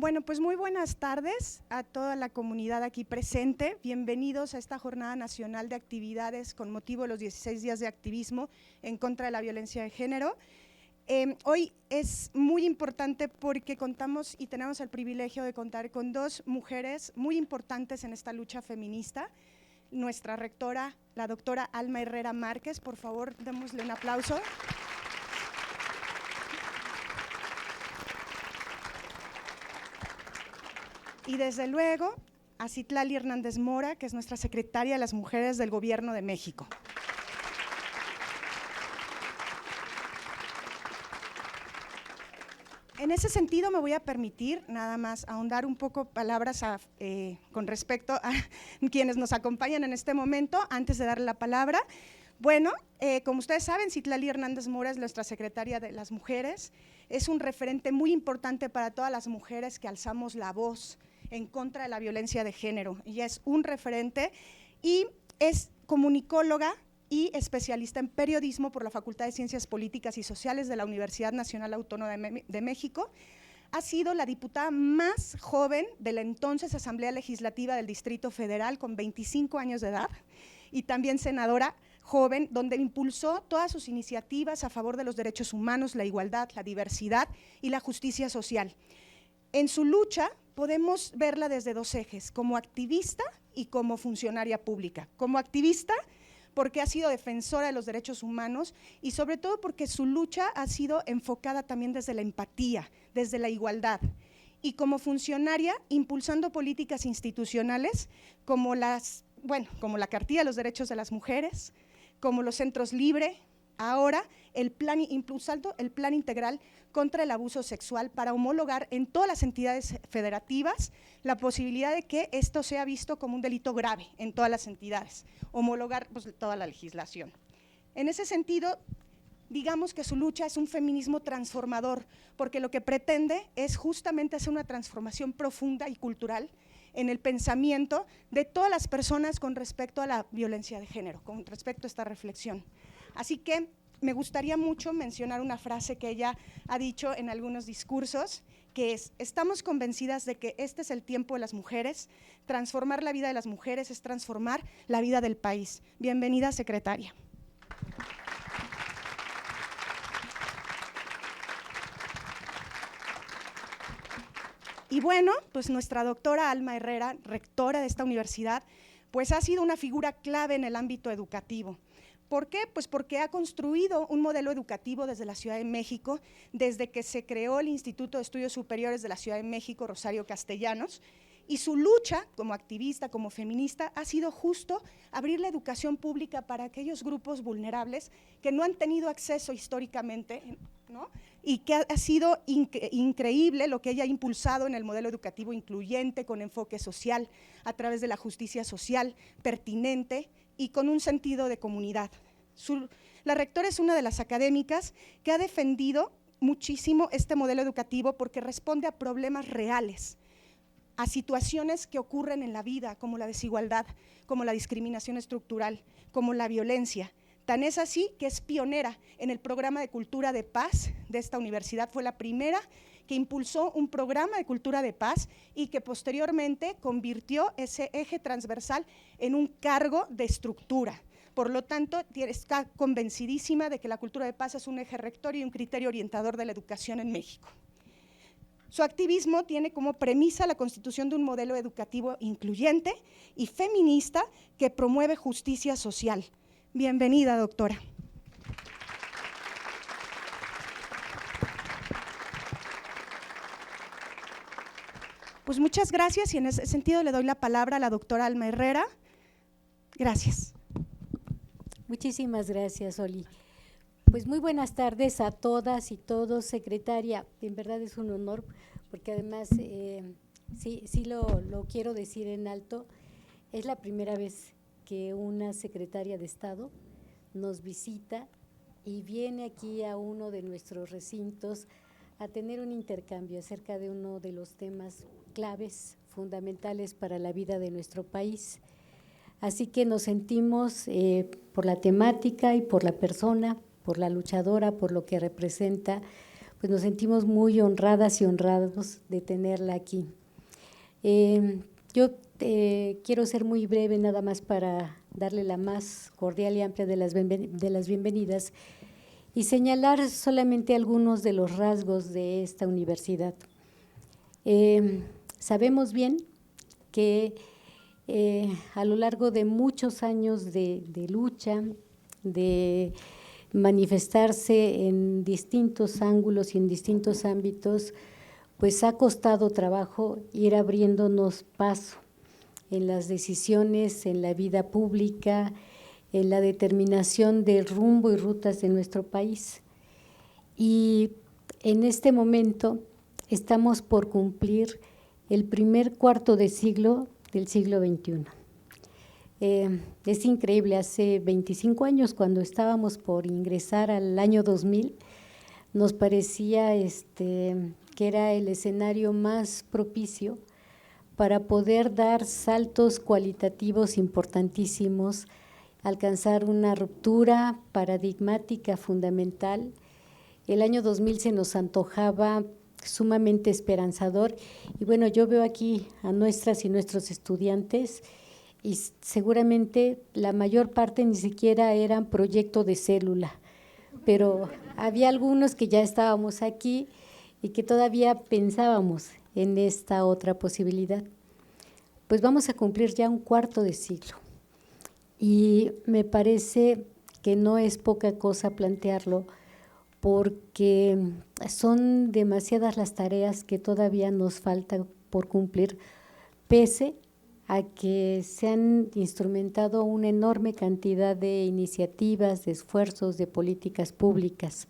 Bueno, pues muy buenas tardes a toda la comunidad aquí presente. Bienvenidos a esta Jornada Nacional de Actividades con motivo de los 16 días de activismo en contra de la violencia de género. Hoy es muy importante porque contamos y tenemos el privilegio de contar con dos mujeres muy importantes en esta lucha feminista. Nuestra rectora, la doctora Alma Herrera Márquez, por favor, démosle un aplauso. Y desde luego a Citlali Hernández Mora, que es nuestra secretaria de las Mujeres del Gobierno de México. En ese sentido me voy a permitir nada más ahondar un poco palabras con respecto a quienes nos acompañan en este momento, antes de darle la palabra. Bueno, como ustedes saben, Citlali Hernández Mora es nuestra secretaria de las Mujeres, es un referente muy importante para todas las mujeres que alzamos la voz en contra de la violencia de género. Ella es un referente y es comunicóloga y especialista en periodismo por la Facultad de Ciencias Políticas y Sociales de la Universidad Nacional Autónoma de México. Ha sido la diputada más joven de la entonces Asamblea Legislativa del Distrito Federal, con 25 años de edad, y también senadora joven, donde impulsó todas sus iniciativas a favor de los derechos humanos, la igualdad, la diversidad y la justicia social. En su lucha podemos verla desde dos ejes, como activista y como funcionaria pública. Como activista, porque ha sido defensora de los derechos humanos y sobre todo porque su lucha ha sido enfocada también desde la empatía, desde la igualdad. Y como funcionaria, impulsando políticas institucionales como la Cartilla de los Derechos de las Mujeres, como los centros Libre, ahora impulsando el Plan Integral contra el Abuso Sexual para homologar en todas las entidades federativas la posibilidad de que esto sea visto como un delito grave en todas las entidades, homologar toda la legislación. En ese sentido, digamos que su lucha es un feminismo transformador, porque lo que pretende es justamente hacer una transformación profunda y cultural en el pensamiento de todas las personas con respecto a la violencia de género, con respecto a esta reflexión. Así que me gustaría mucho mencionar una frase que ella ha dicho en algunos discursos, que es: estamos convencidas de que este es el tiempo de las mujeres, transformar la vida de las mujeres es transformar la vida del país. Bienvenida, secretaria. Y bueno, pues nuestra doctora Alma Herrera, rectora de esta universidad, pues ha sido una figura clave en el ámbito educativo. ¿Por qué? Pues porque ha construido un modelo educativo desde la Ciudad de México, desde que se creó el Instituto de Estudios Superiores de la Ciudad de México, Rosario Castellanos, y su lucha como activista, como feminista, ha sido justo abrir la educación pública para aquellos grupos vulnerables que no han tenido acceso históricamente, ¿no? Y que ha sido increíble lo que ella ha impulsado en el modelo educativo incluyente, con enfoque social, a través de la justicia social, pertinente y con un sentido de comunidad. La rectora es una de las académicas que ha defendido muchísimo este modelo educativo porque responde a problemas reales, a situaciones que ocurren en la vida, como la desigualdad, como la discriminación estructural, como la violencia. Tan es así que es pionera en el programa de cultura de paz de esta universidad. Fue la primera que impulsó un programa de cultura de paz y que posteriormente convirtió ese eje transversal en un cargo de estructura. Por lo tanto, está convencidísima de que la cultura de paz es un eje rector y un criterio orientador de la educación en México. Su activismo tiene como premisa la constitución de un modelo educativo incluyente y feminista que promueve justicia social. Bienvenida, doctora. Pues muchas gracias y en ese sentido le doy la palabra a la doctora Alma Herrera. Gracias. Muchísimas gracias, Oli. Pues muy buenas tardes a todas y todos, secretaria. En verdad es un honor, porque además, sí lo quiero decir en alto, es la primera vez que una secretaria de Estado nos visita y viene aquí a uno de nuestros recintos a tener un intercambio acerca de uno de los temas claves, fundamentales para la vida de nuestro país. Así que nos sentimos por la temática y por la persona, por la luchadora, por lo que representa, pues nos sentimos muy honradas y honrados de tenerla aquí. Yo quiero ser muy breve, nada más para darle la más cordial y amplia de las bienvenidas y señalar solamente algunos de los rasgos de esta universidad. Sabemos bien que a lo largo de muchos años de lucha, de manifestarse en distintos ángulos y en distintos ámbitos, pues ha costado trabajo ir abriéndonos paso en las decisiones, en la vida pública, en la determinación del rumbo y rutas de nuestro país. Y en este momento estamos por cumplir el primer cuarto de siglo del siglo XXI. Es increíble, hace 25 años, cuando estábamos por ingresar al año 2000, nos parecía que era el escenario más propicio para poder dar saltos cualitativos importantísimos, alcanzar una ruptura paradigmática fundamental. El año 2000 se nos antojaba sumamente esperanzador y bueno, yo veo aquí a nuestras y nuestros estudiantes y seguramente la mayor parte ni siquiera eran proyecto de célula, pero había algunos que ya estábamos aquí y que todavía pensábamos en esta otra posibilidad. Pues vamos a cumplir ya un cuarto de siglo y me parece que no es poca cosa plantearlo, porque son demasiadas las tareas que todavía nos faltan por cumplir, pese a que se han instrumentado una enorme cantidad de iniciativas, de esfuerzos, de políticas públicas.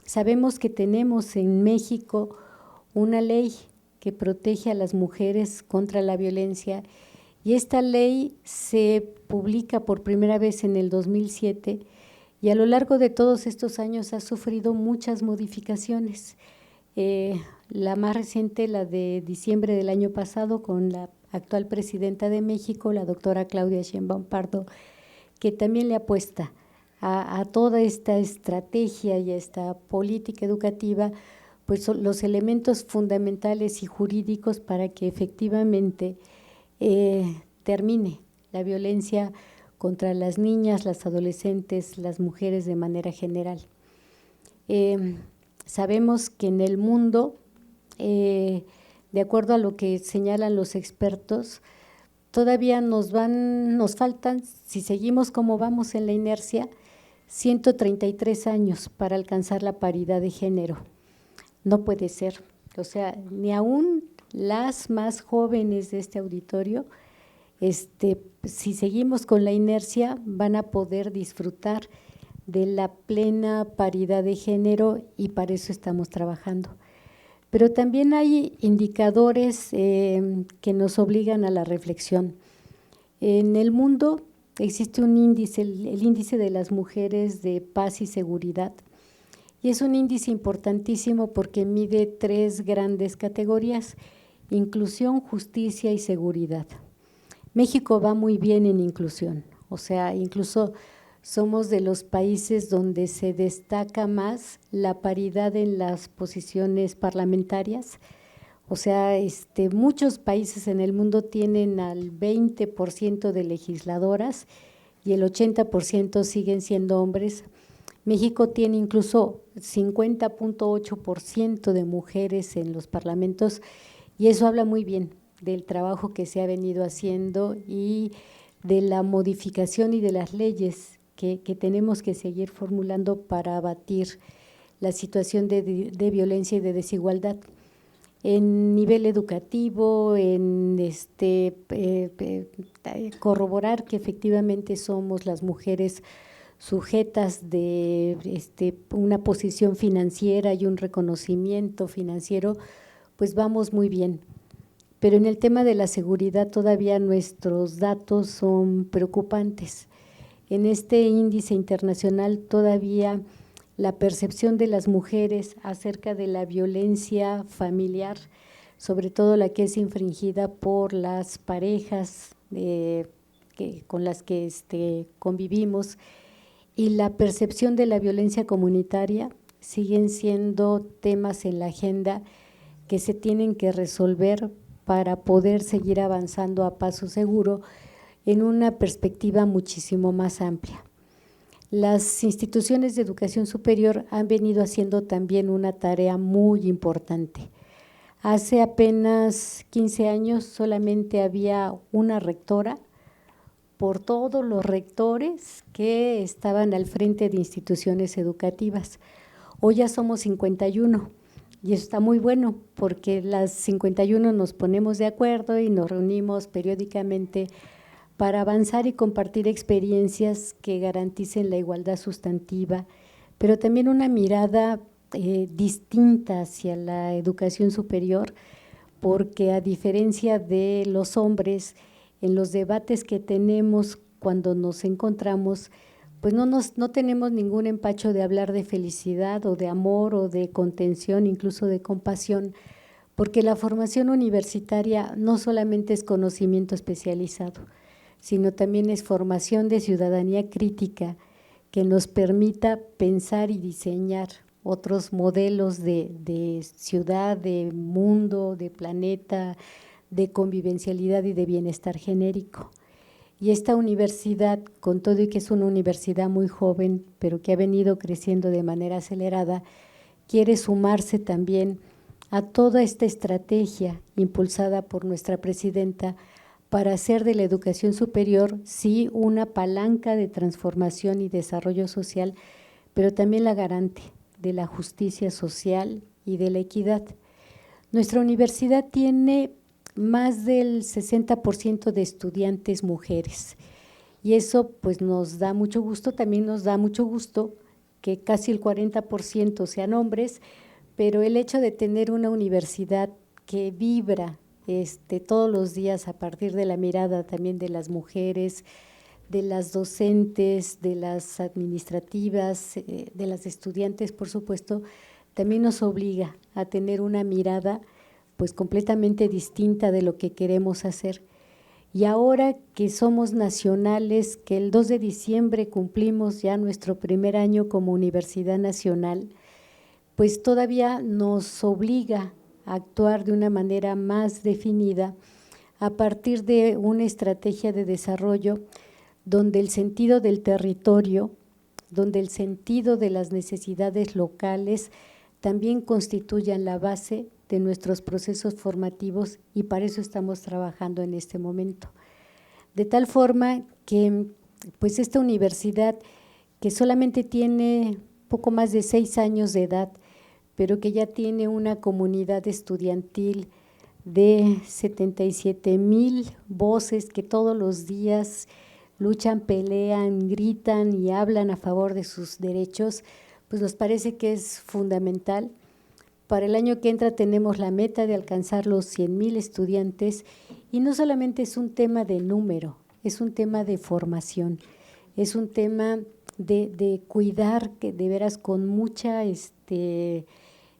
Sabemos que tenemos en México una ley que protege a las mujeres contra la violencia y esta ley se publica por primera vez en el 2007 y a lo largo de todos estos años ha sufrido muchas modificaciones. La más reciente, la de diciembre del año pasado, con la actual presidenta de México, la doctora Claudia Sheinbaum Pardo, que también le apuesta a toda esta estrategia y a esta política educativa, pues son los elementos fundamentales y jurídicos para que efectivamente termine la violencia contra las niñas, las adolescentes, las mujeres de manera general. Sabemos que en el mundo, de acuerdo a lo que señalan los expertos, todavía nos faltan, si seguimos como vamos en la inercia, 133 años para alcanzar la paridad de género. No puede ser, o sea, ni aún las más jóvenes de este auditorio, si seguimos con la inercia, van a poder disfrutar de la plena paridad de género y para eso estamos trabajando. Pero también hay indicadores que nos obligan a la reflexión. En el mundo existe un índice, el índice de las mujeres de paz y seguridad, y es un índice importantísimo porque mide 3 grandes categorías: inclusión, justicia y seguridad. México va muy bien en inclusión, o sea, incluso somos de los países donde se destaca más la paridad en las posiciones parlamentarias. O sea, muchos países en el mundo tienen al 20% de legisladoras y el 80% siguen siendo hombres. México tiene incluso 50.8% de mujeres en los parlamentos y eso habla muy bien del trabajo que se ha venido haciendo y de la modificación y de las leyes que tenemos que seguir formulando para abatir la situación de violencia y de desigualdad. En nivel educativo, en corroborar que efectivamente somos las mujeres sujetas de una posición financiera y un reconocimiento financiero, pues vamos muy bien. Pero en el tema de la seguridad todavía nuestros datos son preocupantes. En este índice internacional todavía la percepción de las mujeres acerca de la violencia familiar, sobre todo la que es infringida por las parejas con las que convivimos, y la percepción de la violencia comunitaria siguen siendo temas en la agenda que se tienen que resolver para poder seguir avanzando a paso seguro en una perspectiva muchísimo más amplia. Las instituciones de educación superior han venido haciendo también una tarea muy importante. Hace apenas 15 años solamente había una rectora por todos los rectores que estaban al frente de instituciones educativas. Hoy ya somos 51 y eso está muy bueno porque las 51 nos ponemos de acuerdo y nos reunimos periódicamente para avanzar y compartir experiencias que garanticen la igualdad sustantiva, pero también una mirada distinta hacia la educación superior, porque a diferencia de los hombres, en los debates que tenemos cuando nos encontramos, pues no tenemos ningún empacho de hablar de felicidad o de amor o de contención, incluso de compasión, porque la formación universitaria no solamente es conocimiento especializado, sino también es formación de ciudadanía crítica que nos permita pensar y diseñar otros modelos de ciudad, de mundo, de planeta, de convivencialidad y de bienestar genérico. Y esta universidad, con todo y que es una universidad muy joven, pero que ha venido creciendo de manera acelerada, quiere sumarse también a toda esta estrategia impulsada por nuestra presidenta para hacer de la educación superior, sí, una palanca de transformación y desarrollo social, pero también la garante de la justicia social y de la equidad. Nuestra universidad tiene más del 60% de estudiantes mujeres y eso pues nos da mucho gusto, también nos da mucho gusto que casi el 40% sean hombres, pero el hecho de tener una universidad que vibra todos los días a partir de la mirada también de las mujeres, de las docentes, de las administrativas, de las estudiantes, por supuesto, también nos obliga a tener una mirada pues completamente distinta de lo que queremos hacer. Y ahora que somos nacionales, que el 2 de diciembre cumplimos ya nuestro primer año como Universidad Nacional, pues todavía nos obliga a actuar de una manera más definida a partir de una estrategia de desarrollo donde el sentido del territorio, donde el sentido de las necesidades locales también constituyan la base de nuestros procesos formativos y para eso estamos trabajando en este momento. De tal forma que pues esta universidad que solamente tiene poco más de 6 años de edad, pero que ya tiene una comunidad estudiantil de 77,000 voces que todos los días luchan, pelean, gritan y hablan a favor de sus derechos, pues nos parece que es fundamental. Para el año que entra tenemos la meta de alcanzar los 100,000 estudiantes y no solamente es un tema de número, es un tema de formación, es un tema de cuidar que de veras con mucha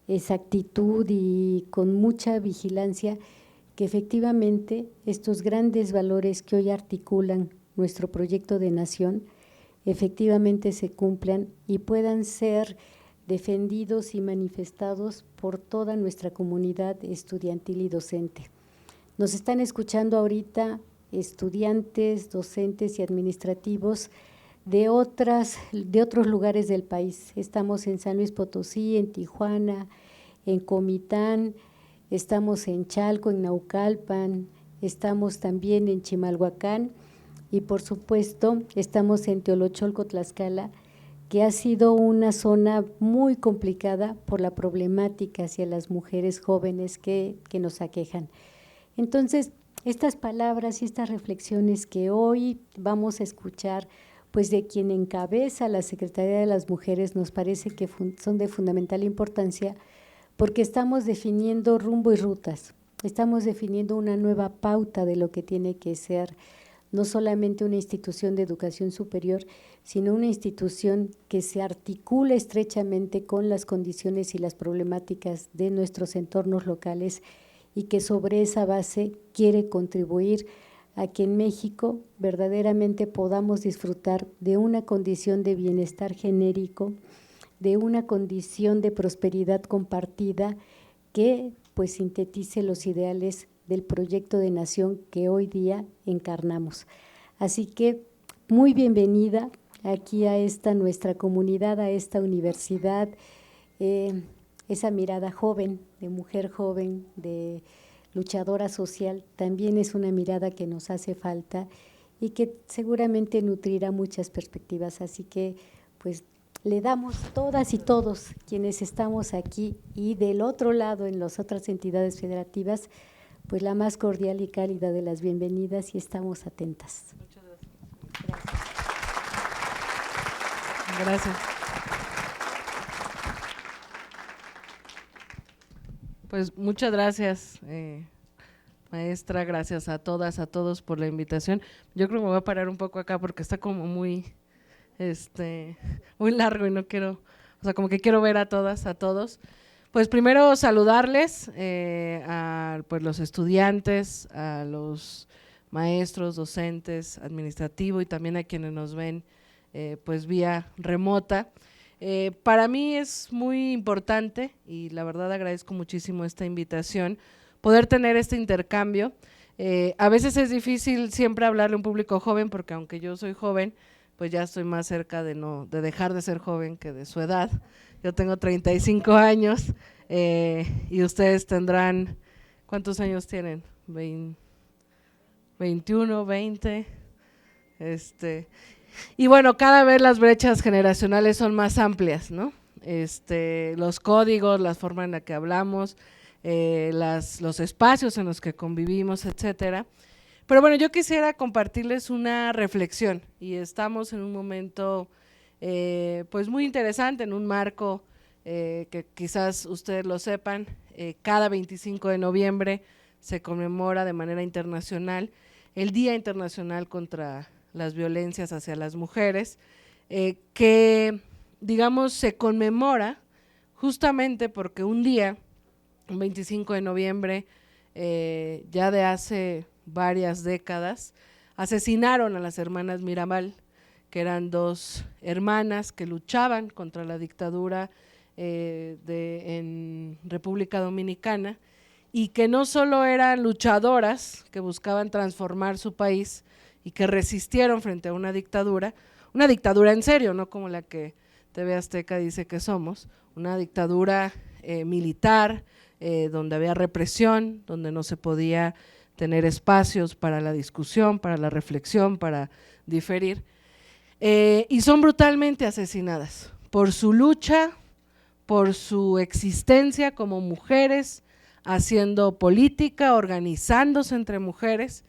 exactitud y con mucha vigilancia que efectivamente estos grandes valores que hoy articulan nuestro proyecto de nación efectivamente se cumplan y puedan ser defendidos y manifestados por toda nuestra comunidad estudiantil y docente. Nos están escuchando ahorita estudiantes, docentes y administrativos de otros lugares del país. Estamos en San Luis Potosí, en Tijuana, en Comitán, estamos en Chalco, en Naucalpan, estamos también en Chimalhuacán y por supuesto estamos en Teolocholco, Tlaxcala, que ha sido una zona muy complicada por la problemática hacia las mujeres jóvenes que nos aquejan. Entonces, estas palabras y estas reflexiones que hoy vamos a escuchar, pues de quien encabeza la Secretaría de las Mujeres, nos parece que son de fundamental importancia porque estamos definiendo rumbo y rutas, estamos definiendo una nueva pauta de lo que tiene que ser no solamente una institución de educación superior, sino una institución que se articula estrechamente con las condiciones y las problemáticas de nuestros entornos locales y que sobre esa base quiere contribuir a que en México verdaderamente podamos disfrutar de una condición de bienestar genérico, de una condición de prosperidad compartida que pues sintetice los ideales del proyecto de nación que hoy día encarnamos. Así que muy bienvenida aquí a esta nuestra comunidad, a esta universidad, esa mirada joven, de mujer joven, de luchadora social, también es una mirada que nos hace falta y que seguramente nutrirá muchas perspectivas. Así que pues le damos todas y todos quienes estamos aquí y del otro lado en las otras entidades federativas, pues la más cordial y cálida de las bienvenidas y estamos atentas. Muchas gracias. Gracias. Pues muchas gracias, maestra, gracias a todas, a todos por la invitación. Yo creo que me voy a parar un poco acá porque está como muy largo y no quiero, o sea, como que quiero ver a todas, a todos. Pues primero saludarles a pues, los estudiantes, a los maestros, docentes, administrativo y también a quienes nos ven pues vía remota. Para mí es muy importante y la verdad agradezco muchísimo esta invitación, poder tener este intercambio. A veces es difícil siempre hablarle a un público joven porque aunque yo soy joven, pues ya estoy más cerca de dejar de ser joven que de su edad. Yo tengo 35 años y ustedes tendrán, ¿cuántos años tienen? 21, 20, y bueno, cada vez las brechas generacionales son más amplias, ¿no? Los códigos, la forma en la que hablamos, los espacios en los que convivimos, etcétera. Pero bueno, yo quisiera compartirles una reflexión y estamos en un momento pues muy interesante, en un marco que quizás ustedes lo sepan, cada 25 de noviembre se conmemora de manera internacional el Día Internacional contra las Violencias hacia las Mujeres, que digamos se conmemora justamente porque un día, un 25 de noviembre, ya de hace varias décadas, asesinaron a las hermanas Mirabal, que eran dos hermanas que luchaban contra la dictadura en República Dominicana y que no solo eran luchadoras que buscaban transformar su país y que resistieron frente a una dictadura en serio, no como la que TV Azteca dice que somos, una dictadura militar, donde había represión, donde no se podía tener espacios para la discusión, para la reflexión, para diferir, y son brutalmente asesinadas por su lucha, por su existencia como mujeres, haciendo política, organizándose entre mujeres,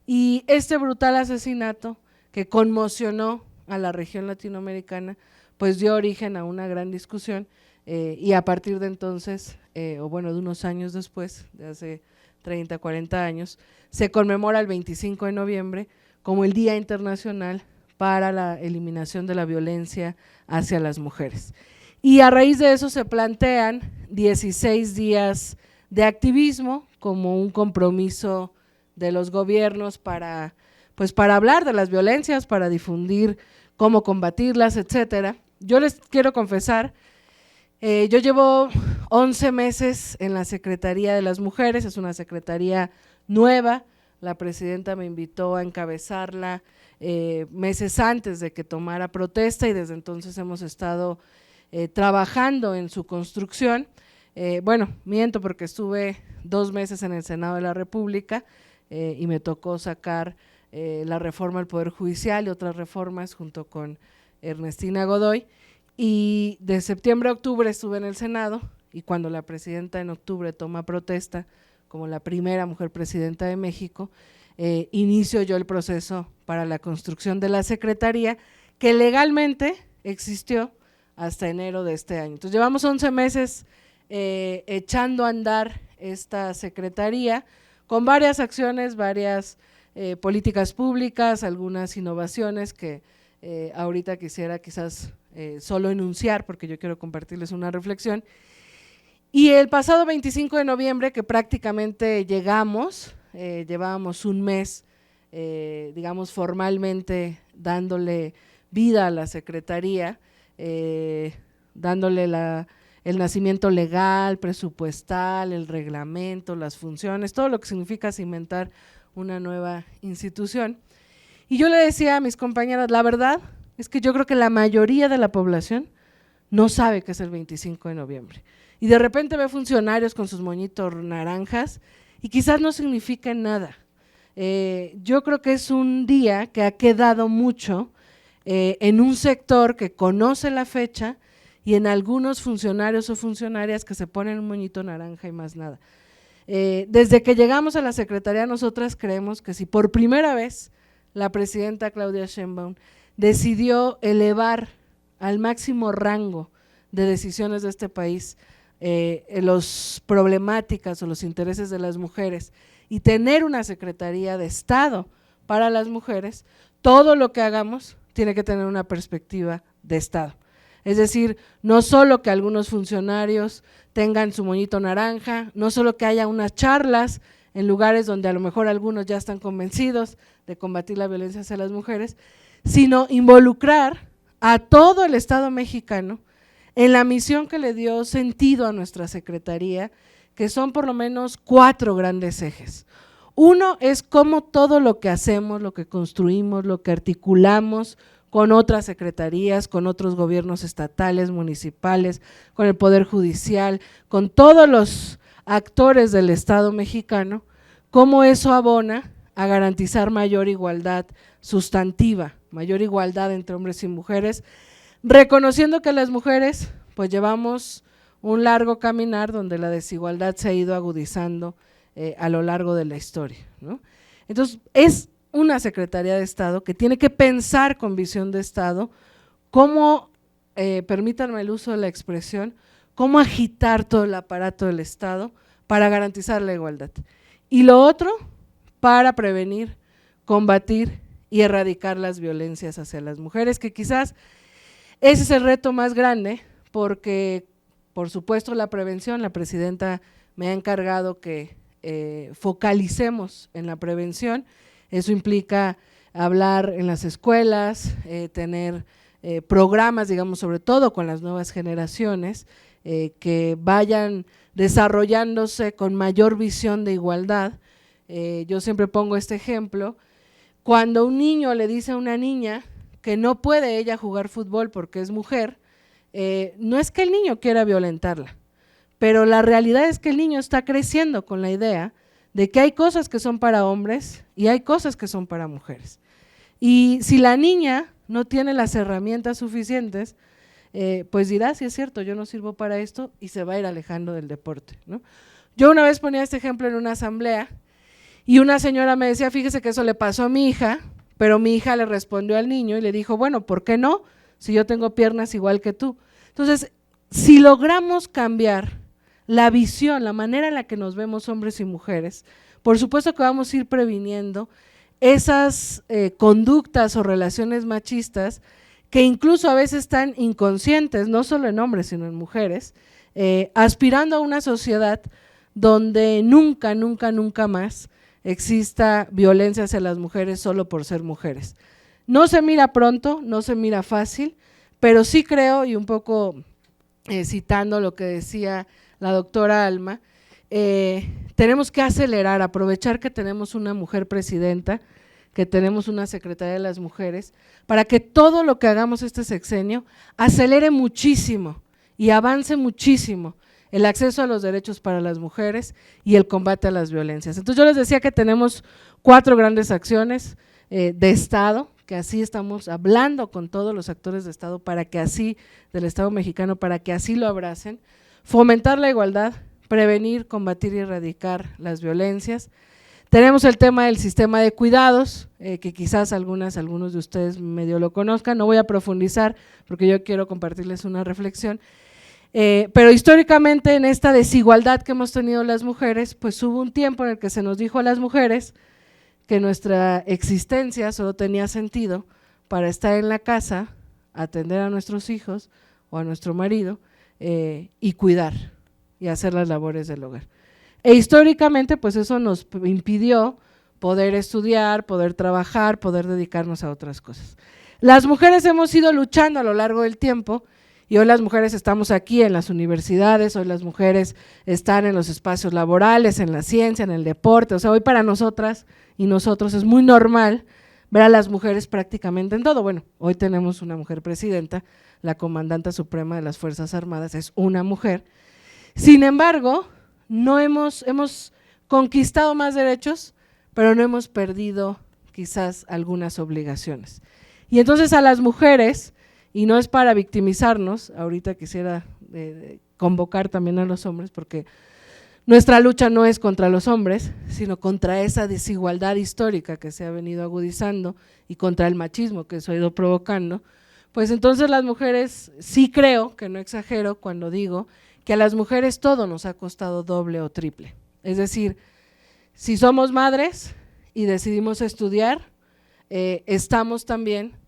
y este brutal asesinato que conmocionó a la región latinoamericana, pues dio origen a una gran discusión y a partir de entonces, o bueno, de unos años después, de hace 30, 40 años, se conmemora el 25 de noviembre como el Día Internacional para la Eliminación de la Violencia hacia las Mujeres. Y a raíz de eso se plantean 16 días de activismo como un compromiso de los gobiernos para hablar de las violencias, para difundir cómo combatirlas, etcétera. Yo les quiero confesar, yo llevo 11 meses en la Secretaría de las Mujeres, es una secretaría nueva, la presidenta me invitó a encabezarla meses antes de que tomara protesta y desde entonces hemos estado trabajando en su construcción. Bueno, miento porque estuve 2 meses en el Senado de la República y me tocó sacar la reforma al Poder Judicial y otras reformas junto con Ernestina Godoy, y de septiembre a octubre estuve en el Senado y cuando la presidenta en octubre toma protesta como la primera mujer presidenta de México, inicio yo el proceso para la construcción de la secretaría que legalmente existió hasta enero de este año. Entonces llevamos 11 meses echando a andar esta secretaría con varias acciones, varias políticas públicas, algunas innovaciones que ahorita quisiera quizás solo enunciar porque yo quiero compartirles una reflexión. Y el pasado 25 de noviembre, que prácticamente llegamos, llevábamos un mes, digamos formalmente dándole vida a la secretaría, dándole el nacimiento legal, presupuestal, el reglamento, las funciones, todo lo que significa cimentar una nueva institución. Y yo le decía a mis compañeras, la verdad es que yo creo que la mayoría de la población no sabe qué es el 25 de noviembre. Y de repente ve funcionarios con sus moñitos naranjas y quizás no significa nada. Yo creo que es un día que ha quedado mucho en un sector que conoce la fecha y en algunos funcionarios o funcionarias que se ponen un moñito naranja y más nada. Desde que llegamos a la Secretaría, nosotras creemos que si por primera vez la presidenta Claudia Sheinbaum decidió elevar al máximo rango de decisiones de este país las problemáticas o los intereses de las mujeres y tener una Secretaría de Estado para las mujeres, todo lo que hagamos tiene que tener una perspectiva de Estado. Es decir, no solo que algunos funcionarios tengan su moñito naranja, no solo que haya unas charlas en lugares donde a lo mejor algunos ya están convencidos de combatir la violencia hacia las mujeres, sino involucrar a todo el Estado mexicano en la misión que le dio sentido a nuestra Secretaría, que son por lo menos 4 grandes ejes. Uno es cómo todo lo que hacemos, lo que construimos, lo que articulamos con otras secretarías, con otros gobiernos estatales, municipales, con el Poder Judicial, con todos los actores del Estado mexicano, cómo eso abona a garantizar mayor igualdad sustantiva, mayor igualdad entre hombres y mujeres, reconociendo que las mujeres pues llevamos un largo caminar donde la desigualdad se ha ido agudizando a lo largo de la historia, ¿no? Entonces es una Secretaría de Estado que tiene que pensar con visión de Estado cómo, permítanme el uso de la expresión, cómo agitar todo el aparato del Estado para garantizar la igualdad. Y lo otro, para prevenir, combatir y erradicar las violencias hacia las mujeres, que quizás ese es el reto más grande, porque por supuesto la prevención, la presidenta me ha encargado que focalicemos en la prevención. Eso implica hablar en las escuelas, tener programas, digamos, sobre todo con las nuevas generaciones, que vayan desarrollándose con mayor visión de igualdad. Yo siempre pongo este ejemplo, cuando un niño le dice a una niña que no puede ella jugar fútbol porque es mujer, no es que el niño quiera violentarla, pero la realidad es que el niño está creciendo con la idea de que hay cosas que son para hombres y hay cosas que son para mujeres. Y si la niña no tiene las herramientas suficientes, pues dirá, sí es cierto, yo no sirvo para esto, y se va a ir alejando del deporte, ¿no? Yo una vez ponía este ejemplo en una asamblea y una señora me decía, fíjese que eso le pasó a mi hija, pero mi hija le respondió al niño y le dijo, bueno, ¿por qué no? Si yo tengo piernas igual que tú. Entonces, si logramos cambiar la visión, la manera en la que nos vemos hombres y mujeres, por supuesto que vamos a ir previniendo esas conductas o relaciones machistas que incluso a veces están inconscientes, no solo en hombres sino en mujeres, aspirando a una sociedad donde nunca, nunca, nunca más exista violencia hacia las mujeres solo por ser mujeres. No se mira pronto, no se mira fácil, pero sí creo, y un poco citando lo que decía la doctora Alma, tenemos que acelerar, aprovechar que tenemos una mujer presidenta, que tenemos una Secretaría de las Mujeres, para que todo lo que hagamos este sexenio acelere muchísimo y avance muchísimo el acceso a los derechos para las mujeres y el combate a las violencias. Entonces yo les decía que tenemos 4 grandes acciones de Estado, que así estamos hablando con todos los actores de Estado para que así, del Estado mexicano, para que así lo abracen, fomentar la igualdad, prevenir, combatir y erradicar las violencias. Tenemos el tema del sistema de cuidados, que quizás algunos de ustedes medio lo conozcan, no voy a profundizar porque yo quiero compartirles una reflexión, pero históricamente en esta desigualdad que hemos tenido las mujeres, pues hubo un tiempo en el que se nos dijo a las mujeres que nuestra existencia solo tenía sentido para estar en la casa, atender a nuestros hijos o a nuestro marido y cuidar y hacer las labores del hogar. E históricamente pues eso nos impidió poder estudiar, poder trabajar, poder dedicarnos a otras cosas. Las mujeres hemos ido luchando a lo largo del tiempo y hoy las mujeres estamos aquí en las universidades, hoy las mujeres están en los espacios laborales, en la ciencia, en el deporte, o sea, hoy para nosotras y nosotros es muy normal ver a las mujeres prácticamente en todo. Bueno, hoy tenemos una mujer presidenta, la comandante suprema de las Fuerzas Armadas es una mujer. Sin embargo, hemos conquistado más derechos, pero no hemos perdido quizás algunas obligaciones. Y entonces a las mujeres, y no es para victimizarnos, ahorita quisiera convocar también a los hombres, porque nuestra lucha no es contra los hombres, sino contra esa desigualdad histórica que se ha venido agudizando y contra el machismo que se ha ido provocando. Pues entonces las mujeres, sí creo, que no exagero cuando digo que a las mujeres todo nos ha costado doble o triple. Es decir, si somos madres y decidimos estudiar, estamos también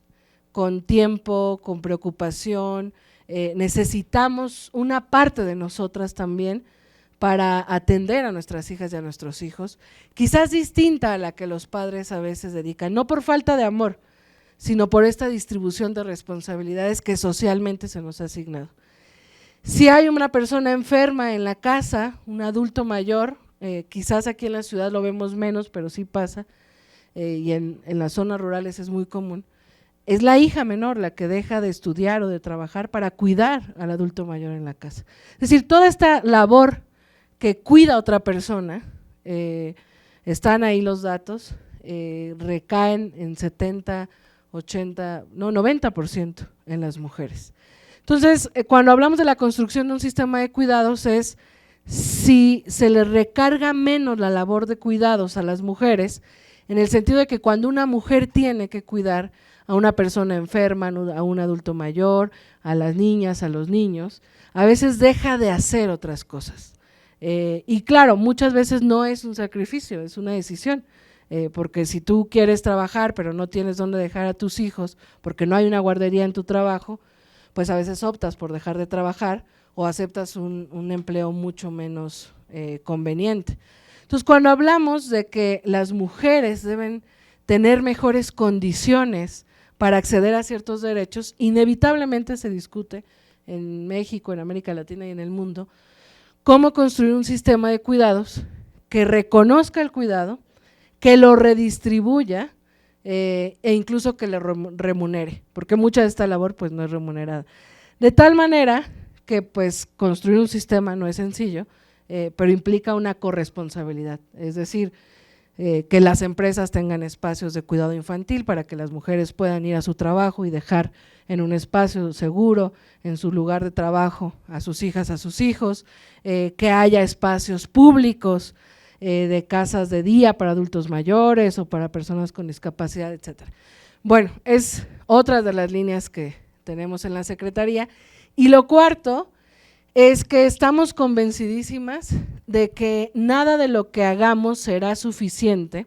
con tiempo, con preocupación, necesitamos una parte de nosotras también para atender a nuestras hijas y a nuestros hijos, quizás distinta a la que los padres a veces dedican, no por falta de amor, sino por esta distribución de responsabilidades que socialmente se nos ha asignado. Si hay una persona enferma en la casa, un adulto mayor, quizás aquí en la ciudad lo vemos menos, pero sí pasa, y en las zonas rurales es muy común, es la hija menor la que deja de estudiar o de trabajar para cuidar al adulto mayor en la casa. Es decir, toda esta labor que cuida a otra persona, están ahí los datos, recaen en 70, 80, no, 90% en las mujeres. Entonces, cuando hablamos de la construcción de un sistema de cuidados es si se le recarga menos la labor de cuidados a las mujeres, en el sentido de que cuando una mujer tiene que cuidar a una persona enferma, a un adulto mayor, a las niñas, a los niños, a veces deja de hacer otras cosas. Y claro, muchas veces no es un sacrificio, es una decisión, porque si tú quieres trabajar pero no tienes dónde dejar a tus hijos porque no hay una guardería en tu trabajo, pues a veces optas por dejar de trabajar o aceptas un empleo mucho menos conveniente. Entonces, cuando hablamos de que las mujeres deben tener mejores condiciones para acceder a ciertos derechos, inevitablemente se discute en México, en América Latina y en el mundo, cómo construir un sistema de cuidados que reconozca el cuidado, que lo redistribuya e incluso que le remunere, porque mucha de esta labor pues no es remunerada. De tal manera que pues construir un sistema no es sencillo, pero implica una corresponsabilidad, es decir, que las empresas tengan espacios de cuidado infantil para que las mujeres puedan ir a su trabajo y dejar en un espacio seguro, en su lugar de trabajo, a sus hijas, a sus hijos, que haya espacios públicos de casas de día para adultos mayores o para personas con discapacidad, etcétera. Bueno, es otra de las líneas que tenemos en la Secretaría. Y lo cuarto es que estamos convencidísimas de que nada de lo que hagamos será suficiente,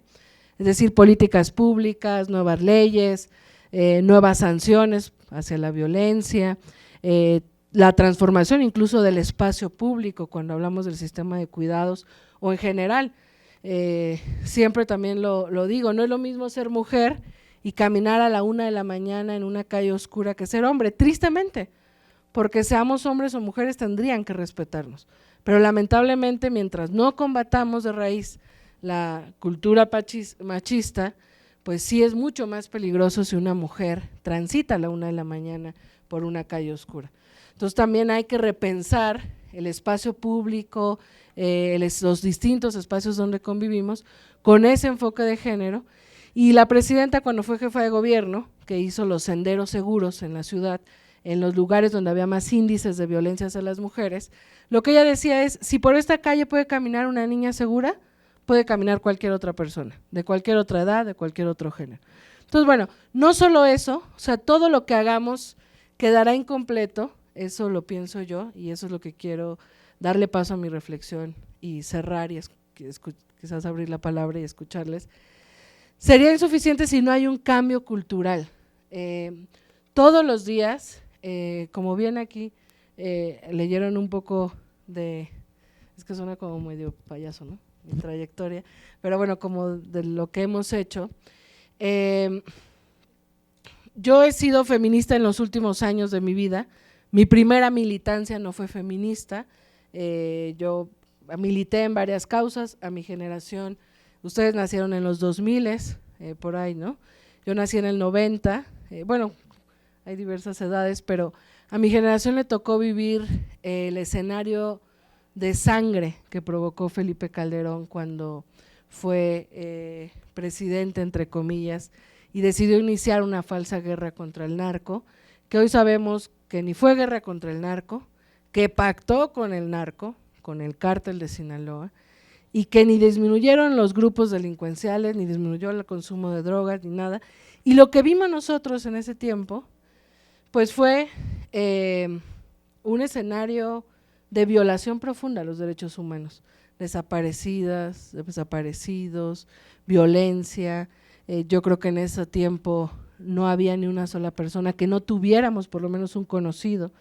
es decir, políticas públicas, nuevas leyes, nuevas sanciones hacia la violencia, la transformación incluso del espacio público cuando hablamos del sistema de cuidados o en general. Siempre también lo digo, no es lo mismo ser mujer y caminar a la 1 de la mañana en una calle oscura que ser hombre, tristemente, porque seamos hombres o mujeres tendrían que respetarnos, pero lamentablemente mientras no combatamos de raíz la cultura machista, pues sí es mucho más peligroso si una mujer transita a la 1 de la mañana por una calle oscura. Entonces también hay que repensar el espacio público, los distintos espacios donde convivimos con ese enfoque de género. Y la presidenta, cuando fue jefa de gobierno, que hizo los senderos seguros en la ciudad, en los lugares donde había más índices de violencia hacia las mujeres, lo que ella decía es, si por esta calle puede caminar una niña segura, puede caminar cualquier otra persona, de cualquier otra edad, de cualquier otro género. Entonces, bueno, no solo eso, o sea, todo lo que hagamos quedará incompleto, eso lo pienso yo y eso es lo que quiero darle paso a mi reflexión y cerrar y quizás abrir la palabra y escucharles. Sería insuficiente si no hay un cambio cultural. Todos los días, como bien aquí leyeron un poco de, es que suena como medio payaso, ¿no? Mi trayectoria, pero bueno, como de lo que hemos hecho. Yo he sido feminista en los últimos años de mi vida, Mi primera militancia no fue feminista, yo milité en varias causas. A mi generación, ustedes nacieron en los 2000, por ahí, ¿no? Yo nací en el 90, bueno, hay diversas edades, pero a mi generación le tocó vivir el escenario de sangre que provocó Felipe Calderón cuando fue presidente, entre comillas, y decidió iniciar una falsa guerra contra el narco, que hoy sabemos que ni fue guerra contra el narco, que pactó con el narco, con el cártel de Sinaloa, y que ni disminuyeron los grupos delincuenciales, ni disminuyó el consumo de drogas, ni nada. Y lo que vimos nosotros en ese tiempo, pues fue un escenario de violación profunda a los derechos humanos, desaparecidas, desaparecidos, violencia. Yo creo que en ese tiempo no había ni una sola persona que no tuviéramos por lo menos un conocido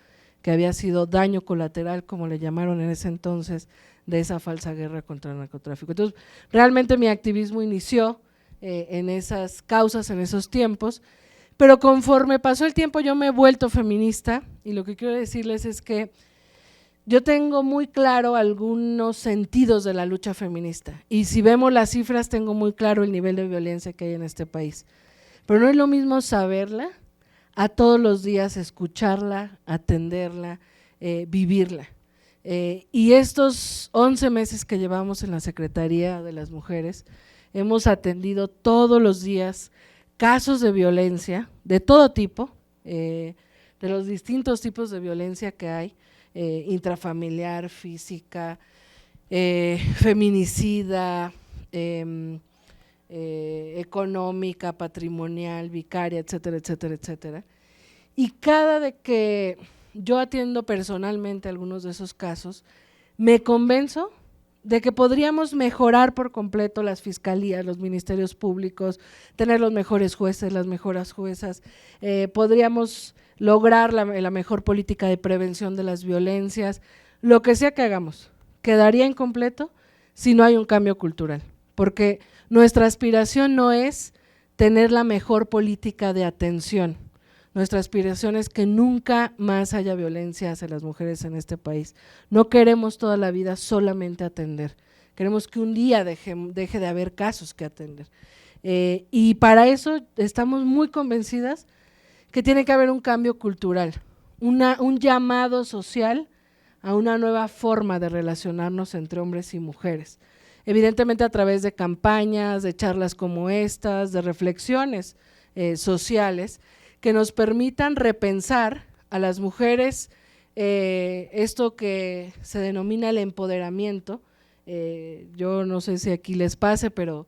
que había sido daño colateral, como le llamaron en ese entonces, de esa falsa guerra contra el narcotráfico. Entonces, realmente mi activismo inició en esas causas, en esos tiempos, pero conforme pasó el tiempo yo me he vuelto feminista, y lo que quiero decirles es que yo tengo muy claro algunos sentidos de la lucha feminista, y si vemos las cifras tengo muy claro el nivel de violencia que hay en este país, pero no es lo mismo saberla a todos los días escucharla, atenderla, vivirla. Y estos 11 meses que llevamos en la Secretaría de las Mujeres, hemos atendido todos los días casos de violencia de todo tipo, de los distintos tipos de violencia que hay, intrafamiliar, física, feminicida, económica, patrimonial, vicaria, etcétera, etcétera, etcétera. Y cada vez que yo atiendo personalmente algunos de esos casos, me convenzo de que podríamos mejorar por completo las fiscalías, los ministerios públicos, tener los mejores jueces, las mejores juezas, podríamos lograr la mejor política de prevención de las violencias, lo que sea que hagamos, quedaría incompleto si no hay un cambio cultural, porque nuestra aspiración no es tener la mejor política de atención, nuestra aspiración es que nunca más haya violencia hacia las mujeres en este país. No queremos toda la vida solamente atender, queremos que un día deje de haber casos que atender. Y para eso estamos muy convencidas que tiene que haber un cambio cultural, un llamado social a una nueva forma de relacionarnos entre hombres y mujeres. Evidentemente a través de campañas, de charlas como estas, de reflexiones sociales, que nos permitan repensar a las mujeres esto que se denomina el empoderamiento. Yo no sé si aquí les pase, pero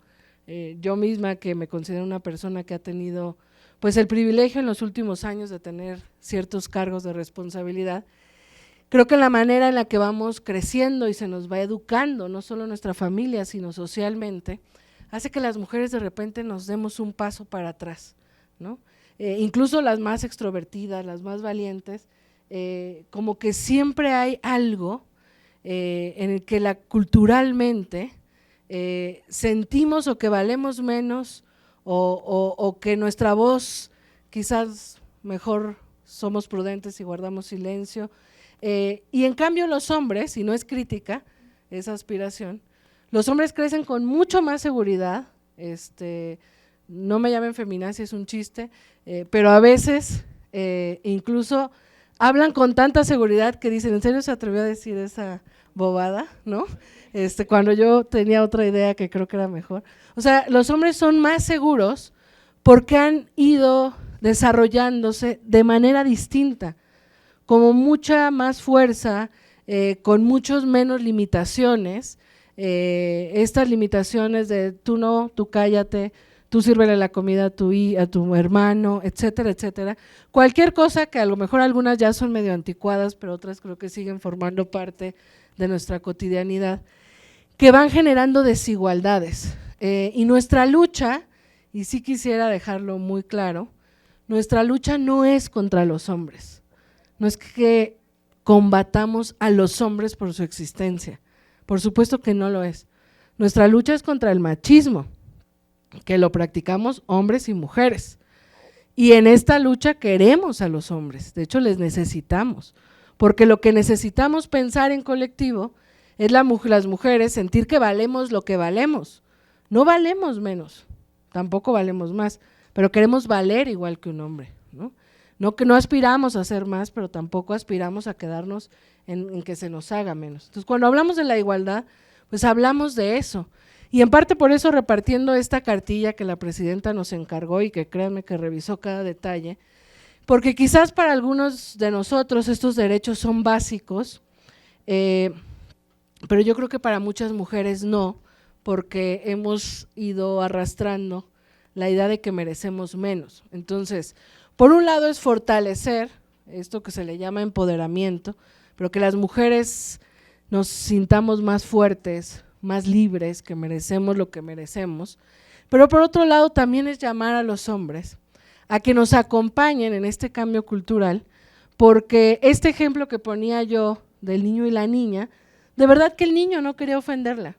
yo misma, que me considero una persona que ha tenido pues el privilegio en los últimos años de tener ciertos cargos de responsabilidad, creo que la manera en la que vamos creciendo y se nos va educando, no solo nuestra familia, sino socialmente, hace que las mujeres de repente nos demos un paso para atrás, ¿no? Incluso las más extrovertidas, las más valientes, como que siempre hay algo en el que culturalmente sentimos o que valemos menos o que nuestra voz quizás mejor somos prudentes y guardamos silencio, y en cambio los hombres, y no es crítica, es aspiración, los hombres crecen con mucho más seguridad, no me llamen feminazi, es un chiste, pero a veces incluso hablan con tanta seguridad que dicen, ¿en serio se atrevió a decir esa bobada? ¿No? Cuando yo tenía otra idea que creo que era mejor. O sea, los hombres son más seguros porque han ido desarrollándose de manera distinta, como mucha más fuerza, con muchos menos limitaciones, estas limitaciones de tú no, tú cállate, tú sírvele la comida a tu hermano, etcétera, etcétera. Cualquier cosa que a lo mejor algunas ya son medio anticuadas, pero otras creo que siguen formando parte de nuestra cotidianidad, que van generando desigualdades. Y nuestra lucha, y sí quisiera dejarlo muy claro, nuestra lucha no es contra los hombres, no es que combatamos a los hombres por su existencia, por supuesto que no lo es. Nuestra lucha es contra el machismo, que lo practicamos hombres y mujeres, Y en esta lucha queremos a los hombres, de hecho les necesitamos, porque lo que necesitamos pensar en colectivo es las mujeres sentir que valemos lo que valemos, no valemos menos, tampoco valemos más, pero queremos valer igual que un hombre, ¿no? No que no aspiramos a ser más, pero tampoco aspiramos a quedarnos en que se nos haga menos. Entonces, cuando hablamos de la igualdad, pues hablamos de eso. Y en parte por eso, repartiendo esta cartilla que la presidenta nos encargó y que créanme que revisó cada detalle, porque quizás para algunos de nosotros estos derechos son básicos, pero yo creo que para muchas mujeres no, porque hemos ido arrastrando la idea de que merecemos menos. Entonces, por un lado es fortalecer esto que se le llama empoderamiento, pero que las mujeres nos sintamos más fuertes, más libres, que merecemos lo que merecemos, pero por otro lado también es llamar a los hombres a que nos acompañen en este cambio cultural, porque este ejemplo que ponía yo del niño y la niña, de verdad que el niño no quería ofenderla,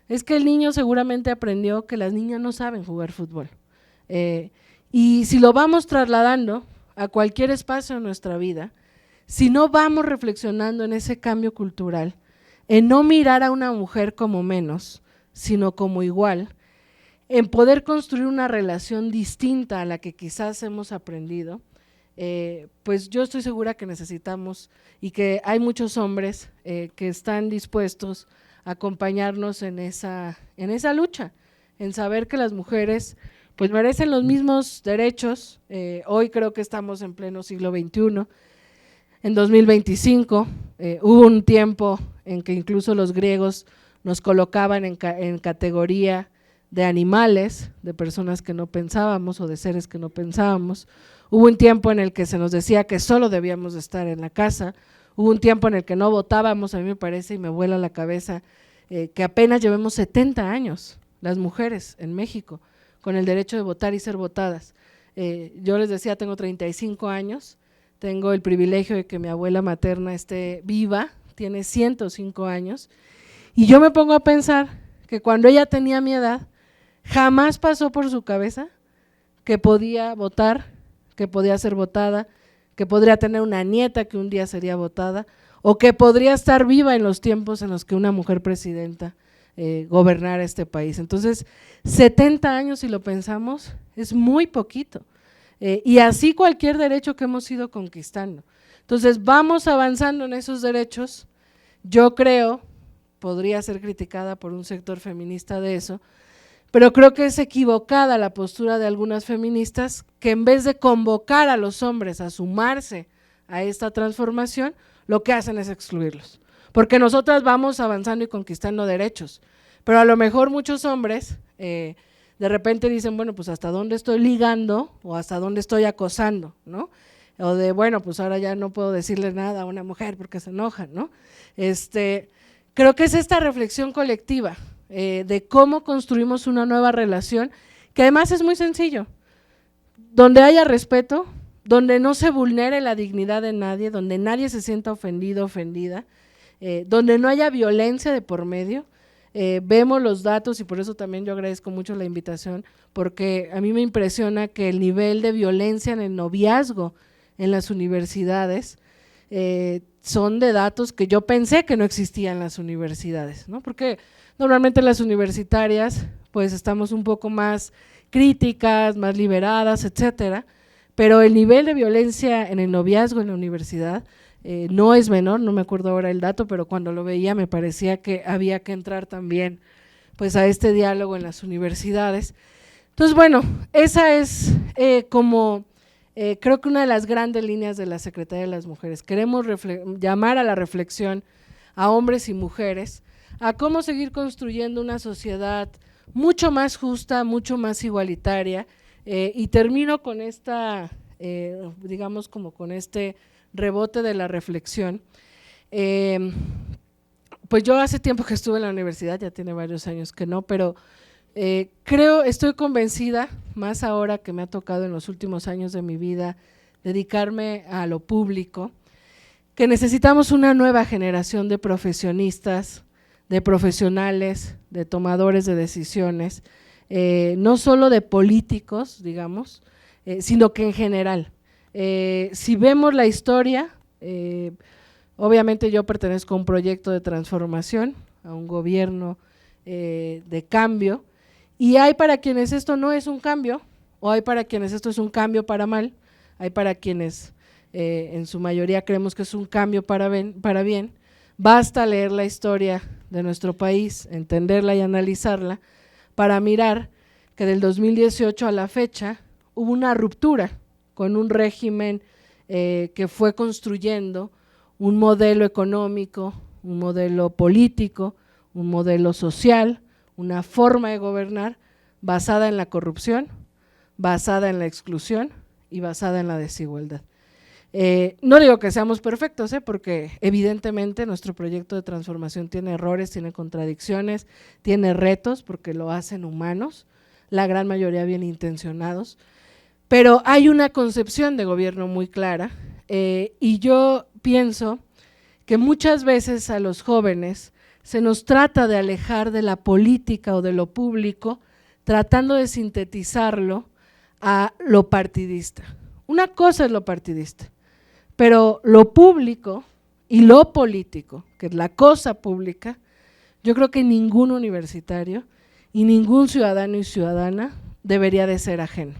es que el niño seguramente aprendió que las niñas no saben jugar fútbol, y si lo vamos trasladando a cualquier espacio de nuestra vida, si no vamos reflexionando en ese cambio cultural, en no mirar a una mujer como menos, sino como igual, en poder construir una relación distinta a la que quizás hemos aprendido, pues yo estoy segura que necesitamos y que hay muchos hombres que están dispuestos a acompañarnos en esa lucha, en saber que las mujeres pues merecen los mismos derechos. Hoy creo que estamos en pleno siglo XXI, en 2025, hubo un tiempo en que incluso los griegos nos colocaban en categoría de animales, de personas que no pensábamos o de seres que no pensábamos. Hubo un tiempo en el que se nos decía que solo debíamos de estar en la casa, hubo un tiempo en el que no votábamos, a mí me parece y me vuela la cabeza que apenas llevemos 70 años las mujeres en México con el derecho de votar y ser votadas. Yo les decía, tengo 35 años, tengo el privilegio de que mi abuela materna esté viva, tiene 105 años, y yo me pongo a pensar que cuando ella tenía mi edad, jamás pasó por su cabeza que podía votar, que podía ser votada, que podría tener una nieta que un día sería votada, o que podría estar viva en los tiempos en los que una mujer presidenta gobernara este país. Entonces, 70 años, si lo pensamos, es muy poquito. Y así cualquier derecho que hemos ido conquistando. Entonces vamos avanzando en esos derechos. Yo creo, podría ser criticada por un sector feminista de eso, pero creo que es equivocada la postura de algunas feministas que en vez de convocar a los hombres a sumarse a esta transformación, lo que hacen es excluirlos, porque nosotras vamos avanzando y conquistando derechos, pero a lo mejor muchos hombres de repente dicen, bueno, pues hasta dónde estoy ligando o hasta dónde estoy acosando, ¿no? O de, bueno, pues ahora ya no puedo decirle nada a una mujer porque se enojan, ¿no? Creo que es esta reflexión colectiva de cómo construimos una nueva relación, que además es muy sencillo, donde haya respeto, donde no se vulnere la dignidad de nadie, donde nadie se sienta ofendido, ofendida, donde no haya violencia de por medio. Vemos los datos y por eso también yo agradezco mucho la invitación, porque a mí me impresiona que el nivel de violencia en el noviazgo en las universidades son de datos que yo pensé que no existían en las universidades, ¿no? Porque normalmente las universitarias pues estamos un poco más críticas, más liberadas, etcétera, pero el nivel de violencia en el noviazgo en la universidad no es menor, no me acuerdo ahora el dato, pero cuando lo veía me parecía que había que entrar también pues a este diálogo en las universidades. Entonces, bueno, esa es creo que una de las grandes líneas de la Secretaría de las Mujeres. Queremos llamar a la reflexión a hombres y mujeres, a cómo seguir construyendo una sociedad mucho más justa, mucho más igualitaria, y termino con esta, digamos como con este rebote de la reflexión. Pues yo hace tiempo que estuve en la universidad, ya tiene varios años que no, pero estoy convencida, más ahora que me ha tocado en los últimos años de mi vida dedicarme a lo público, que necesitamos una nueva generación de profesionistas, de profesionales, de tomadores de decisiones, no solo de políticos, digamos, sino que en general. Si vemos la historia, obviamente yo pertenezco a un proyecto de transformación, a un gobierno de cambio, y hay para quienes esto no es un cambio, o hay para quienes esto es un cambio para mal, hay para quienes en su mayoría creemos que es un cambio para bien. Basta leer la historia de nuestro país, entenderla y analizarla para mirar que del 2018 a la fecha hubo una ruptura con un régimen que fue construyendo un modelo económico, un modelo político, un modelo social, una forma de gobernar basada en la corrupción, basada en la exclusión y basada en la desigualdad. No digo que seamos perfectos, porque evidentemente nuestro proyecto de transformación tiene errores, tiene contradicciones, tiene retos, porque lo hacen humanos, la gran mayoría bien intencionados, pero hay una concepción de gobierno muy clara, y yo pienso que muchas veces a los jóvenes se nos trata de alejar de la política o de lo público, tratando de sintetizarlo a lo partidista. Una cosa es lo partidista, pero lo público y lo político, que es la cosa pública, yo creo que ningún universitario y ningún ciudadano y ciudadana debería de ser ajeno,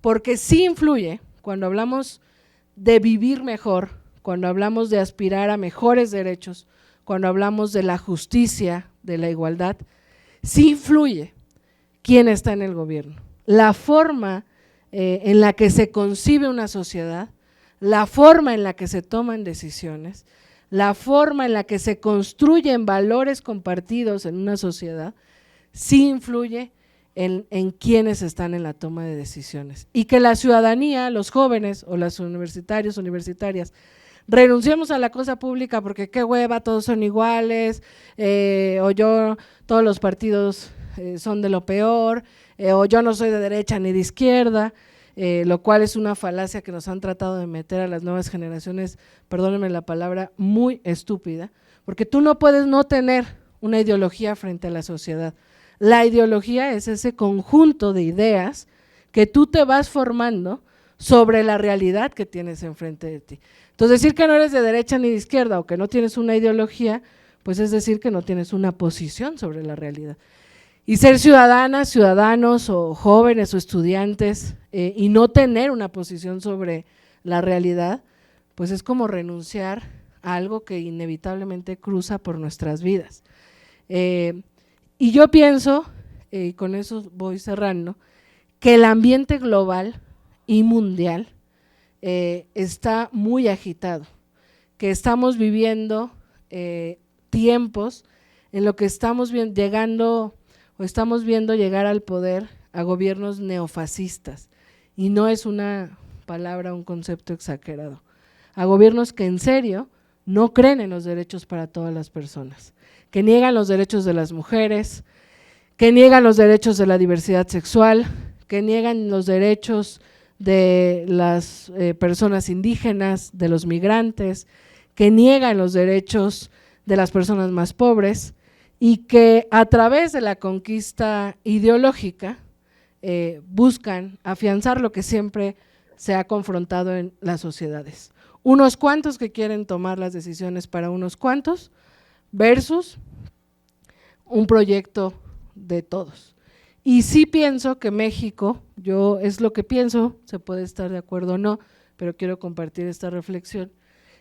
porque sí influye cuando hablamos de vivir mejor, cuando hablamos de aspirar a mejores derechos, cuando hablamos de la justicia, de la igualdad, sí influye quién está en el gobierno, la forma en la que se concibe una sociedad, la forma en la que se toman decisiones, la forma en la que se construyen valores compartidos en una sociedad, sí influye en quienes están en la toma de decisiones. Y que la ciudadanía, los jóvenes o los universitarios, universitarias, renunciemos a la cosa pública porque qué hueva, todos son iguales, todos los partidos son de lo peor, o yo no soy de derecha ni de izquierda, lo cual es una falacia que nos han tratado de meter a las nuevas generaciones, perdónenme la palabra, muy estúpida, porque tú no puedes no tener una ideología frente a la sociedad. La ideología es ese conjunto de ideas que tú te vas formando sobre la realidad que tienes enfrente de ti. Entonces, decir que no eres de derecha ni de izquierda o que no tienes una ideología, pues es decir que no tienes una posición sobre la realidad. Y ser ciudadanas, ciudadanos o jóvenes o estudiantes y no tener una posición sobre la realidad, pues es como renunciar a algo que inevitablemente cruza por nuestras vidas. Y yo pienso, y con eso voy cerrando, que el ambiente global y mundial está muy agitado, que estamos viviendo tiempos en lo que estamos estamos viendo llegar al poder a gobiernos neofascistas, y no es una palabra, un concepto exagerado, a gobiernos que en serio no creen en los derechos para todas las personas, que niegan los derechos de las mujeres, que niegan los derechos de la diversidad sexual, que niegan los derechos de las personas indígenas, de los migrantes, que niegan los derechos de las personas más pobres, y que a través de la conquista ideológica buscan afianzar lo que siempre se ha confrontado en las sociedades. Unos cuantos que quieren tomar las decisiones para unos cuantos versus un proyecto de todos. Y sí pienso que México, yo es lo que pienso, se puede estar de acuerdo o no, pero quiero compartir esta reflexión.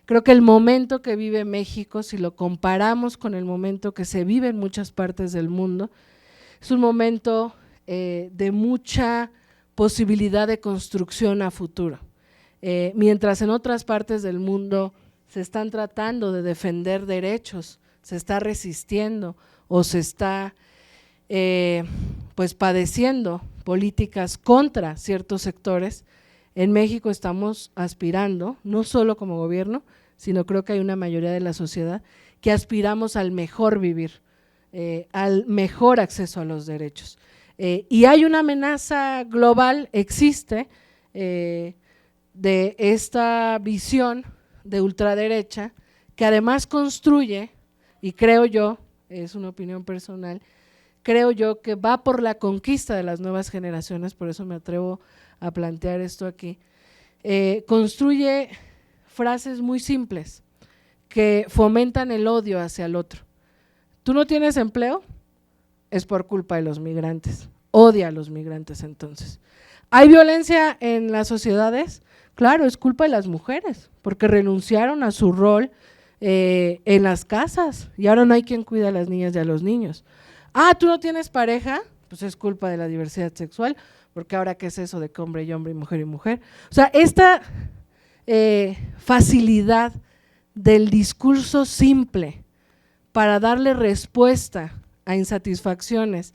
Creo que el momento que vive México, si lo comparamos con el momento que se vive en muchas partes del mundo, es un momento de mucha posibilidad de construcción a futuro. Mientras en otras partes del mundo se están tratando de defender derechos, se está resistiendo o se está pues padeciendo políticas contra ciertos sectores, en México estamos aspirando, no solo como gobierno, sino creo que hay una mayoría de la sociedad que aspiramos al mejor vivir, al mejor acceso a los derechos. Y hay una amenaza global, existe, de esta visión de ultraderecha que además construye, y creo yo, es una opinión personal, creo yo que va por la conquista de las nuevas generaciones, por eso me atrevo a plantear esto aquí, construye frases muy simples que fomentan el odio hacia el otro. ¿Tú no tienes empleo? Es por culpa de los migrantes. Odia a los migrantes entonces. ¿Hay violencia en las sociedades? Claro, es culpa de las mujeres, porque renunciaron a su rol en las casas y ahora no hay quien cuida a las niñas y a los niños. Ah, ¿tú no tienes pareja? Pues es culpa de la diversidad sexual, porque ahora ¿qué es eso de que hombre y hombre y mujer y mujer? O sea, esta facilidad del discurso simple para darle respuesta a insatisfacciones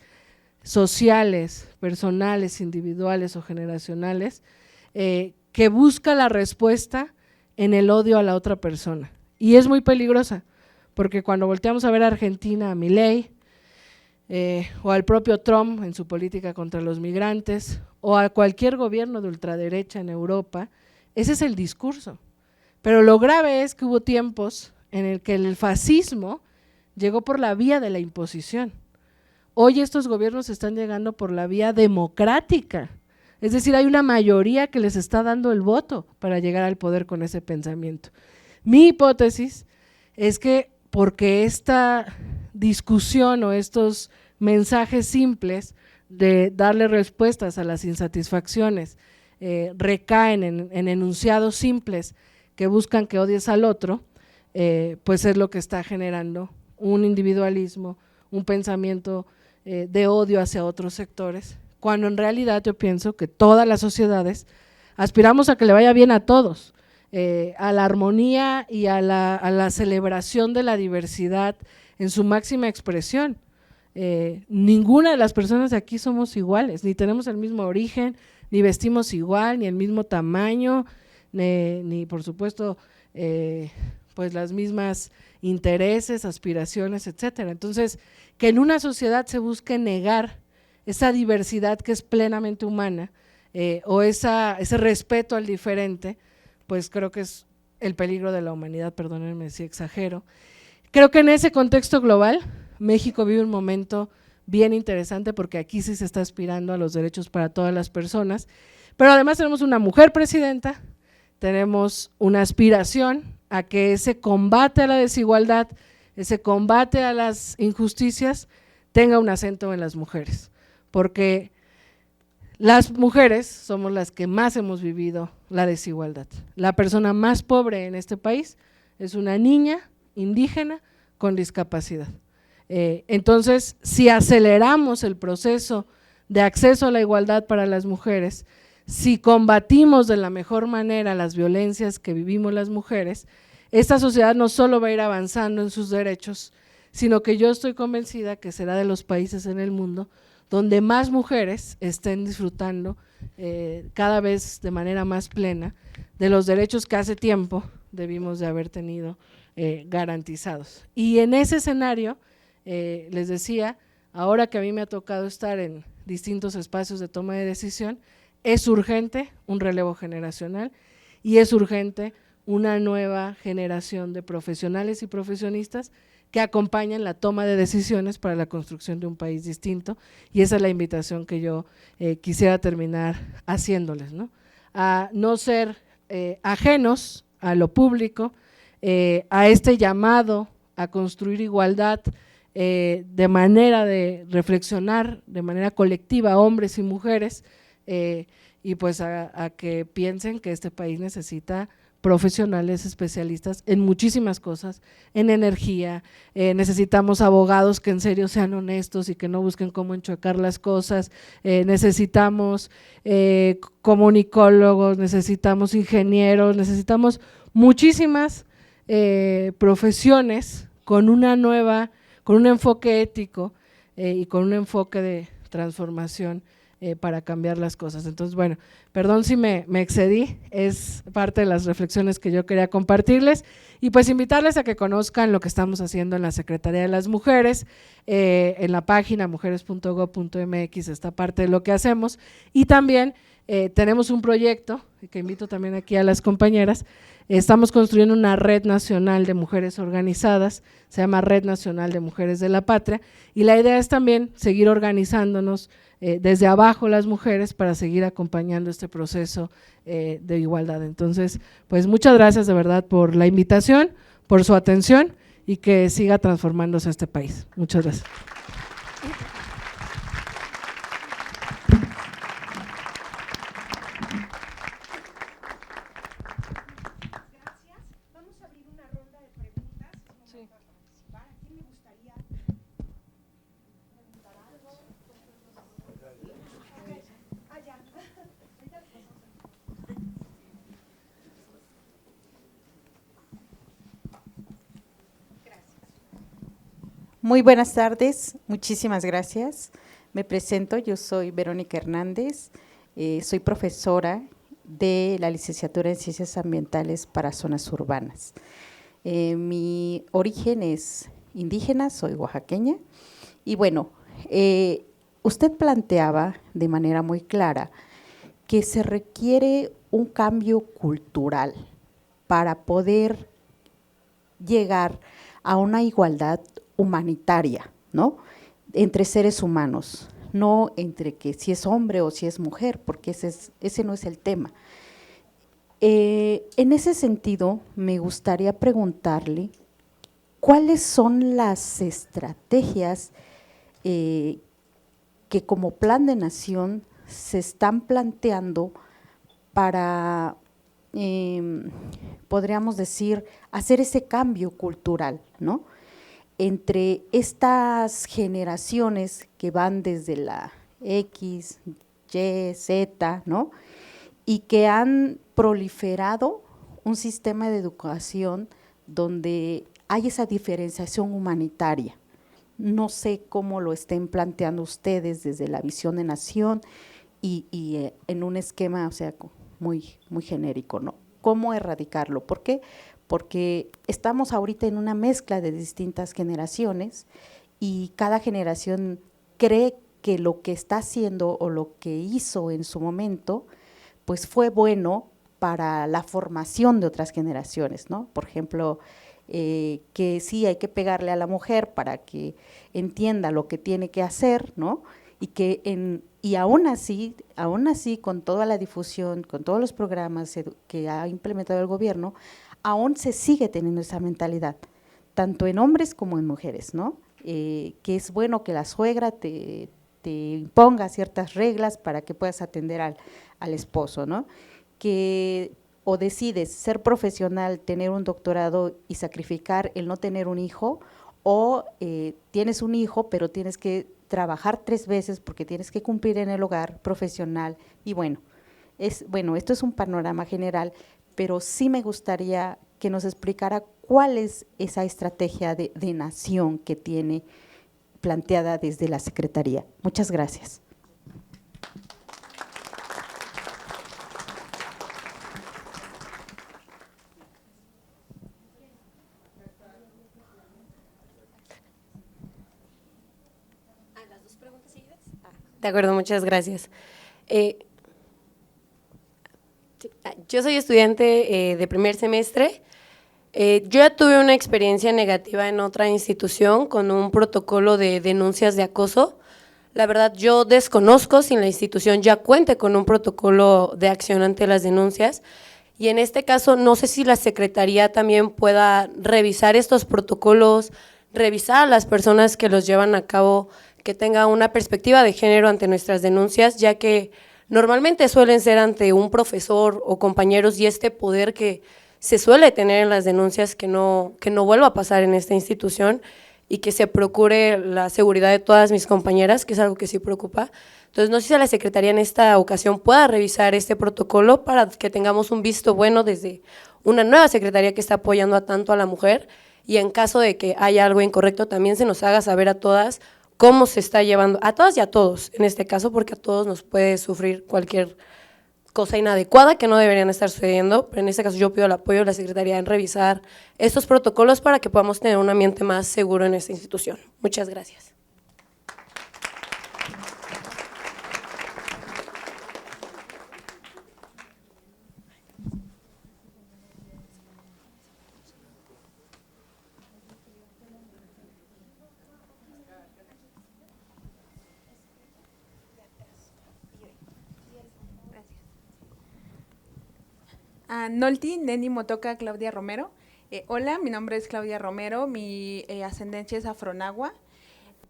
sociales, personales, individuales o generacionales, que busca la respuesta en el odio a la otra persona. Y es muy peligrosa, porque cuando volteamos a ver a Argentina, a Milei, o al propio Trump en su política contra los migrantes, o a cualquier gobierno de ultraderecha en Europa, ese es el discurso. Pero lo grave es que hubo tiempos en el que el fascismo llegó por la vía de la imposición. Hoy estos gobiernos están llegando por la vía democrática, es decir, hay una mayoría que les está dando el voto para llegar al poder con ese pensamiento. Mi hipótesis es que porque esta discusión o estos mensajes simples de darle respuestas a las insatisfacciones recaen en enunciados simples que buscan que odies al otro, pues es lo que está generando un individualismo, un pensamiento de odio hacia otros sectores, cuando en realidad yo pienso que todas las sociedades aspiramos a que le vaya bien a todos, a la armonía y a la celebración de la diversidad en su máxima expresión. Ninguna de las personas de aquí somos iguales, ni tenemos el mismo origen, ni vestimos igual, ni el mismo tamaño, ni por supuesto pues las mismas intereses, aspiraciones, etcétera. Entonces, que en una sociedad se busque negar esa diversidad que es plenamente humana o ese respeto al diferente, pues creo que es el peligro de la humanidad, perdónenme si exagero. Creo que en ese contexto global, México vive un momento bien interesante porque aquí sí se está aspirando a los derechos para todas las personas, pero además tenemos una mujer presidenta, tenemos una aspiración a que ese combate a la desigualdad, ese combate a las injusticias tenga un acento en las mujeres, porque las mujeres somos las que más hemos vivido la desigualdad. La persona más pobre en este país es una niña indígena con discapacidad. Entonces, si aceleramos el proceso de acceso a la igualdad para las mujeres, si combatimos de la mejor manera las violencias que vivimos las mujeres, esta sociedad no solo va a ir avanzando en sus derechos, sino que yo estoy convencida que será de los países en el mundo donde más mujeres estén disfrutando cada vez de manera más plena de los derechos que hace tiempo debimos de haber tenido garantizados. Y en ese escenario, les decía, ahora que a mí me ha tocado estar en distintos espacios de toma de decisión, es urgente un relevo generacional y es urgente una nueva generación de profesionales y profesionistas que acompañan la toma de decisiones para la construcción de un país distinto, y esa es la invitación que yo quisiera terminar haciéndoles, ¿no? A no ser ajenos a lo público, a este llamado a construir igualdad de manera de reflexionar de manera colectiva, hombres y mujeres, y pues a que piensen que este país necesita profesionales especialistas en muchísimas cosas, en energía, necesitamos abogados que en serio sean honestos y que no busquen cómo enchuecar las cosas, necesitamos comunicólogos, necesitamos ingenieros, necesitamos muchísimas profesiones con un enfoque ético y con un enfoque de transformación para cambiar las cosas. Entonces, bueno, perdón si me excedí, es parte de las reflexiones que yo quería compartirles y pues invitarles a que conozcan lo que estamos haciendo en la Secretaría de las Mujeres, en la página mujeres.gov.mx está parte de lo que hacemos y también tenemos un proyecto que invito también aquí a las compañeras. Estamos construyendo una red nacional de mujeres organizadas, se llama Red Nacional de Mujeres de la Patria, y la idea es también seguir organizándonos desde abajo las mujeres para seguir acompañando este proceso de igualdad. Entonces, pues muchas gracias de verdad por la invitación, por su atención y que siga transformándose este país. Muchas gracias. Muy buenas tardes, muchísimas gracias. Me presento, yo soy Verónica Hernández, soy profesora de la licenciatura en Ciencias Ambientales para Zonas Urbanas. Mi origen es indígena, soy oaxaqueña, y bueno, usted planteaba de manera muy clara que se requiere un cambio cultural para poder llegar a una igualdad humanitaria, ¿no? Entre seres humanos, no entre que si es hombre o si es mujer, porque ese no es el tema. En ese sentido, me gustaría preguntarle cuáles son las estrategias que como plan de nación se están planteando para, podríamos decir, hacer ese cambio cultural, ¿no? Entre estas generaciones que van desde la X, Y, Z, ¿no? Y que han proliferado un sistema de educación donde hay esa diferenciación humanitaria. No sé cómo lo estén planteando ustedes desde la visión de nación y en un esquema, o sea, muy genérico, ¿no? ¿Cómo erradicarlo? ¿Por qué? Porque estamos ahorita en una mezcla de distintas generaciones y cada generación cree que lo que está haciendo o lo que hizo en su momento, pues fue bueno para la formación de otras generaciones, ¿no? Por ejemplo, que sí hay que pegarle a la mujer para que entienda lo que tiene que hacer, ¿no? Y aún así, con toda la difusión, con todos los programas que ha implementado el gobierno, aún se sigue teniendo esa mentalidad, tanto en hombres como en mujeres, ¿no? Que es bueno que la suegra te imponga ciertas reglas para que puedas atender al esposo, ¿no? Que o decides ser profesional, tener un doctorado y sacrificar el no tener un hijo, o tienes un hijo pero tienes que trabajar 3 veces porque tienes que cumplir en el hogar profesional y bueno, esto es un panorama general, pero sí me gustaría que nos explicara cuál es esa estrategia de nación que tiene planteada desde la Secretaría. Muchas gracias. ¿Las 2 preguntas seguidas? De acuerdo, muchas gracias. Yo soy estudiante de primer semestre. Yo ya tuve una experiencia negativa en otra institución con un protocolo de denuncias de acoso. La verdad, yo desconozco si la institución ya cuente con un protocolo de acción ante las denuncias y en este caso no sé si la Secretaría también pueda revisar estos protocolos, revisar a las personas que los llevan a cabo, que tenga una perspectiva de género ante nuestras denuncias, ya que normalmente suelen ser ante un profesor o compañeros y este poder que se suele tener en las denuncias que no vuelva a pasar en esta institución y que se procure la seguridad de todas mis compañeras, que es algo que sí preocupa. Entonces, no sé si la Secretaría en esta ocasión pueda revisar este protocolo para que tengamos un visto bueno desde una nueva Secretaría que está apoyando tanto a la mujer y en caso de que haya algo incorrecto también se nos haga saber a todas cómo se está llevando, a todas y a todos en este caso, porque a todos nos puede sufrir cualquier cosa inadecuada que no deberían estar sucediendo, pero en este caso yo pido el apoyo de la Secretaría en revisar estos protocolos para que podamos tener un ambiente más seguro en esta institución. Muchas gracias. Nolti, Neni Motoca, Claudia Romero. Hola, mi nombre es Claudia Romero, mi ascendencia es afronagua.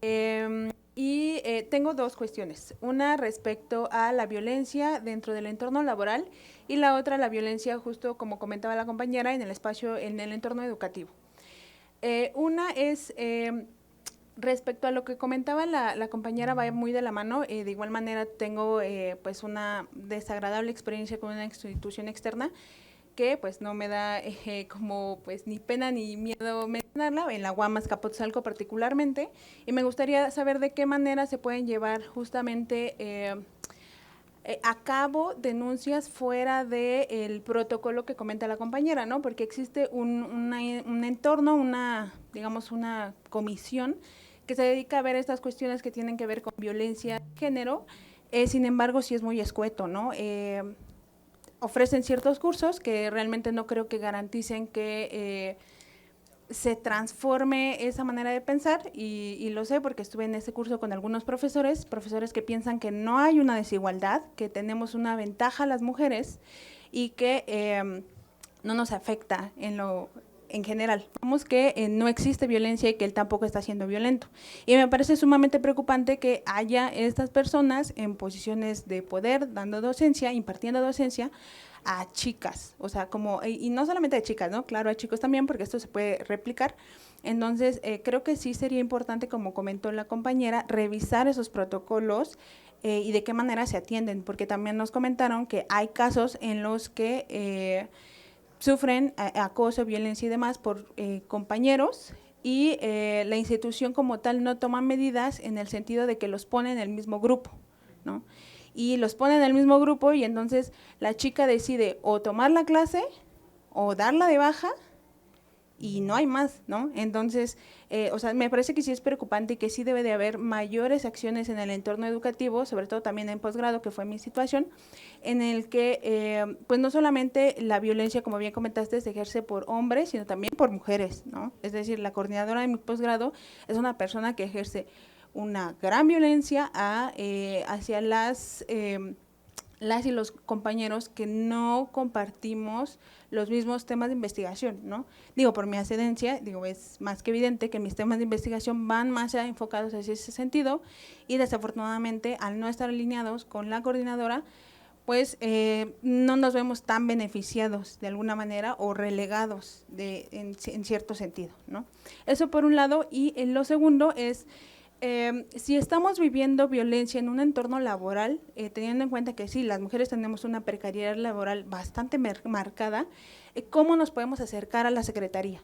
Tengo dos cuestiones, una respecto a la violencia dentro del entorno laboral y la otra la violencia, justo como comentaba la compañera, en el espacio, en el entorno educativo. Una es respecto a lo que comentaba la compañera, va muy de la mano. De igual manera tengo pues una desagradable experiencia con una institución externa que pues no me da como pues ni pena ni miedo mencionarla, en la UAM Azcapotzalco particularmente, y me gustaría saber de qué manera se pueden llevar justamente a cabo denuncias fuera del protocolo que comenta la compañera, ¿no? Porque existe un entorno, digamos una comisión que se dedica a ver estas cuestiones que tienen que ver con violencia de género, sin embargo sí es muy escueto, ¿no? Ofrecen ciertos cursos que realmente no creo que garanticen que se transforme esa manera de pensar y lo sé porque estuve en ese curso con algunos profesores que piensan que no hay una desigualdad, que tenemos una ventaja las mujeres y que no nos afecta en general. Vamos que no existe violencia y que él tampoco está siendo violento. Y me parece sumamente preocupante que haya estas personas en posiciones de poder, dando docencia, impartiendo docencia a chicas, o sea, y no solamente a chicas, ¿no? Claro, a chicos también, porque esto se puede replicar. Entonces, creo que sí sería importante, como comentó la compañera, revisar esos protocolos y de qué manera se atienden, porque también nos comentaron que hay casos en los que sufren acoso, violencia y demás por compañeros y la institución como tal no toma medidas en el sentido de que los pone en el mismo grupo, ¿no? Y los pone en el mismo grupo y entonces la chica decide o tomar la clase o darla de baja y no hay más, ¿no? Entonces, o sea, me parece que sí es preocupante y que sí debe de haber mayores acciones en el entorno educativo, sobre todo también en posgrado, que fue mi situación, en el que, pues no solamente la violencia, como bien comentaste, se ejerce por hombres, sino también por mujeres, ¿no? Es decir, la coordinadora de mi posgrado es una persona que ejerce una gran violencia hacia las y los compañeros que no compartimos los mismos temas de investigación, ¿no? Digo, por mi ascendencia, digo, es más que evidente que mis temas de investigación van más enfocados hacia ese sentido y desafortunadamente al no estar alineados con la coordinadora, pues no nos vemos tan beneficiados de alguna manera o relegados en cierto sentido, ¿no? Eso por un lado, y lo segundo es si estamos viviendo violencia en un entorno laboral, teniendo en cuenta que sí, las mujeres tenemos una precariedad laboral bastante marcada, ¿cómo nos podemos acercar a la Secretaría?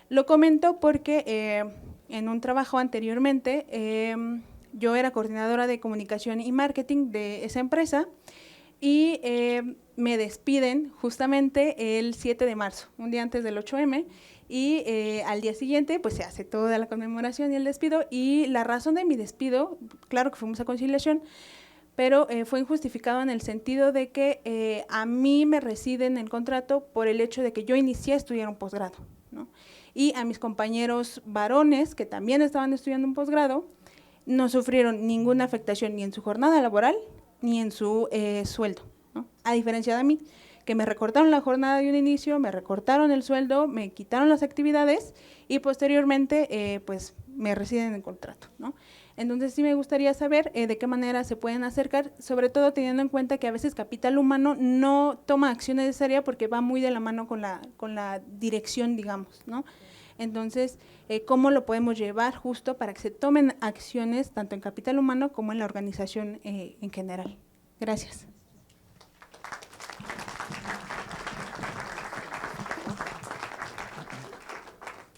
Lo comento porque en un trabajo anteriormente, yo era coordinadora de comunicación y marketing de esa empresa y me despiden justamente el 7 de marzo, un día antes del 8M, y al día siguiente pues se hace toda la conmemoración y el despido, y la razón de mi despido, claro que fuimos a conciliación, pero fue injustificado en el sentido de que a mí me resciden el contrato por el hecho de que yo inicié a estudiar un posgrado, ¿no? Y a mis compañeros varones que también estaban estudiando un posgrado no sufrieron ninguna afectación ni en su jornada laboral ni en su sueldo, ¿no? A diferencia de mí, que me recortaron la jornada de un inicio, me recortaron el sueldo, me quitaron las actividades y posteriormente pues me resciden el contrato, ¿no? Entonces sí me gustaría saber de qué manera se pueden acercar, sobre todo teniendo en cuenta que a veces capital humano no toma acción necesaria porque va muy de la mano con la dirección, digamos, ¿no? Entonces, ¿cómo lo podemos llevar justo para que se tomen acciones tanto en capital humano como en la organización en general? Gracias.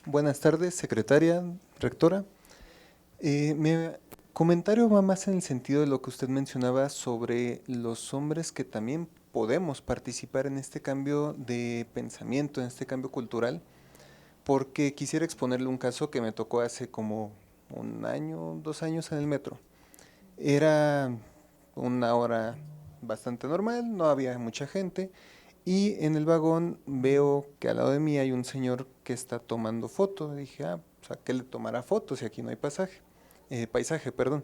Buenas tardes, secretaria, rectora. Mi comentario va más en el sentido de lo que usted mencionaba sobre los hombres que también podemos participar en este cambio de pensamiento, en este cambio cultural, porque quisiera exponerle un caso que me tocó hace como 1 año, 2 años en el metro. Era una hora bastante normal, no había mucha gente, y en el vagón veo que al lado de mí hay un señor que está tomando fotos. Dije, pues, ¿a qué le tomará fotos si aquí no hay paisaje, perdón.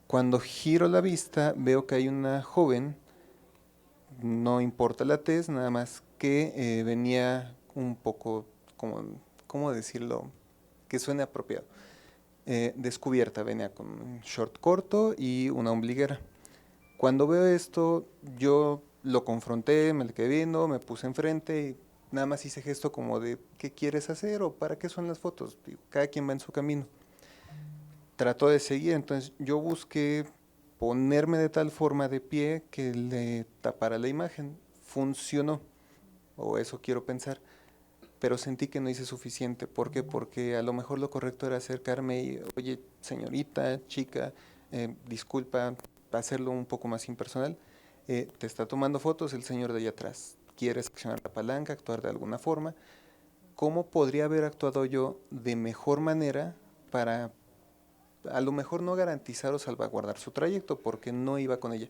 Cuando giro la vista veo que hay una joven no importa la tez, nada más que venía un poco, ¿cómo decirlo? Que suene apropiado. Descubierta, venía con un short corto y una ombliguera. Cuando veo esto, yo lo confronté, me le quedé viendo, me puse enfrente y nada más hice gesto como de ¿qué quieres hacer o para qué son las fotos? Digo, cada quien va en su camino. Trató de seguir, entonces yo busqué ponerme de tal forma de pie que le tapara la imagen. Funcionó, o eso quiero pensar, pero sentí que no hice suficiente. ¿Por qué? Porque a lo mejor lo correcto era acercarme y, oye, señorita, chica, disculpa, hacerlo un poco más impersonal. Te está tomando fotos el señor de allá atrás. ¿Quieres accionar la palanca, actuar de alguna forma? ¿Cómo podría haber actuado yo de mejor manera para a lo mejor no garantizar o salvaguardar su trayecto porque no iba con ella,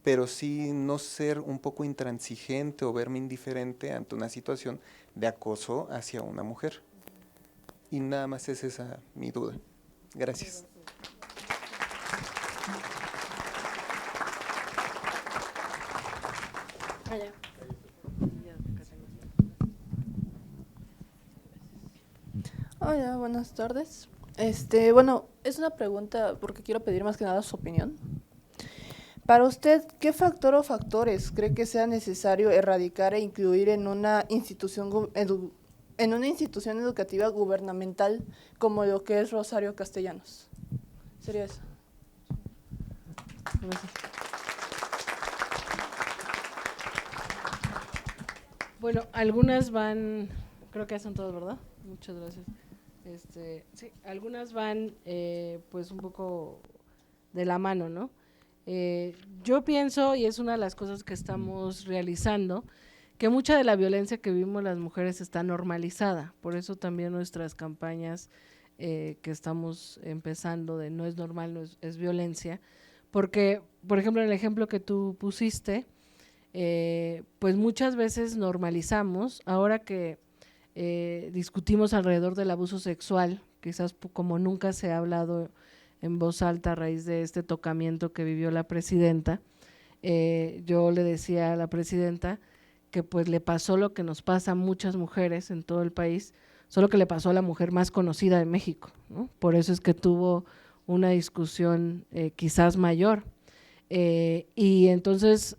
pero sí no ser un poco intransigente o verme indiferente ante una situación de acoso hacia una mujer? Y nada más es esa mi duda. Gracias. Hola, buenas tardes. Bueno, es una pregunta porque quiero pedir más que nada su opinión. Para usted, ¿qué factor o factores cree que sea necesario erradicar e incluir en una institución educativa gubernamental como lo que es Rosario Castellanos? Sería eso. Gracias. Bueno, algunas van, creo que son todas, ¿verdad? Muchas gracias. Sí, algunas van pues un poco de la mano, ¿no? Yo pienso, y es una de las cosas que estamos realizando, que mucha de la violencia que vivimos las mujeres está normalizada. Por eso también nuestras campañas que estamos empezando de no es normal, no es violencia. Porque, por ejemplo, en el ejemplo que tú pusiste, pues muchas veces normalizamos, ahora que discutimos alrededor del abuso sexual, quizás como nunca se ha hablado en voz alta a raíz de este tocamiento que vivió la presidenta, yo le decía a la presidenta que pues le pasó lo que nos pasa a muchas mujeres en todo el país, solo que le pasó a la mujer más conocida de México, ¿no? Por eso es que tuvo una discusión quizás mayor. Y entonces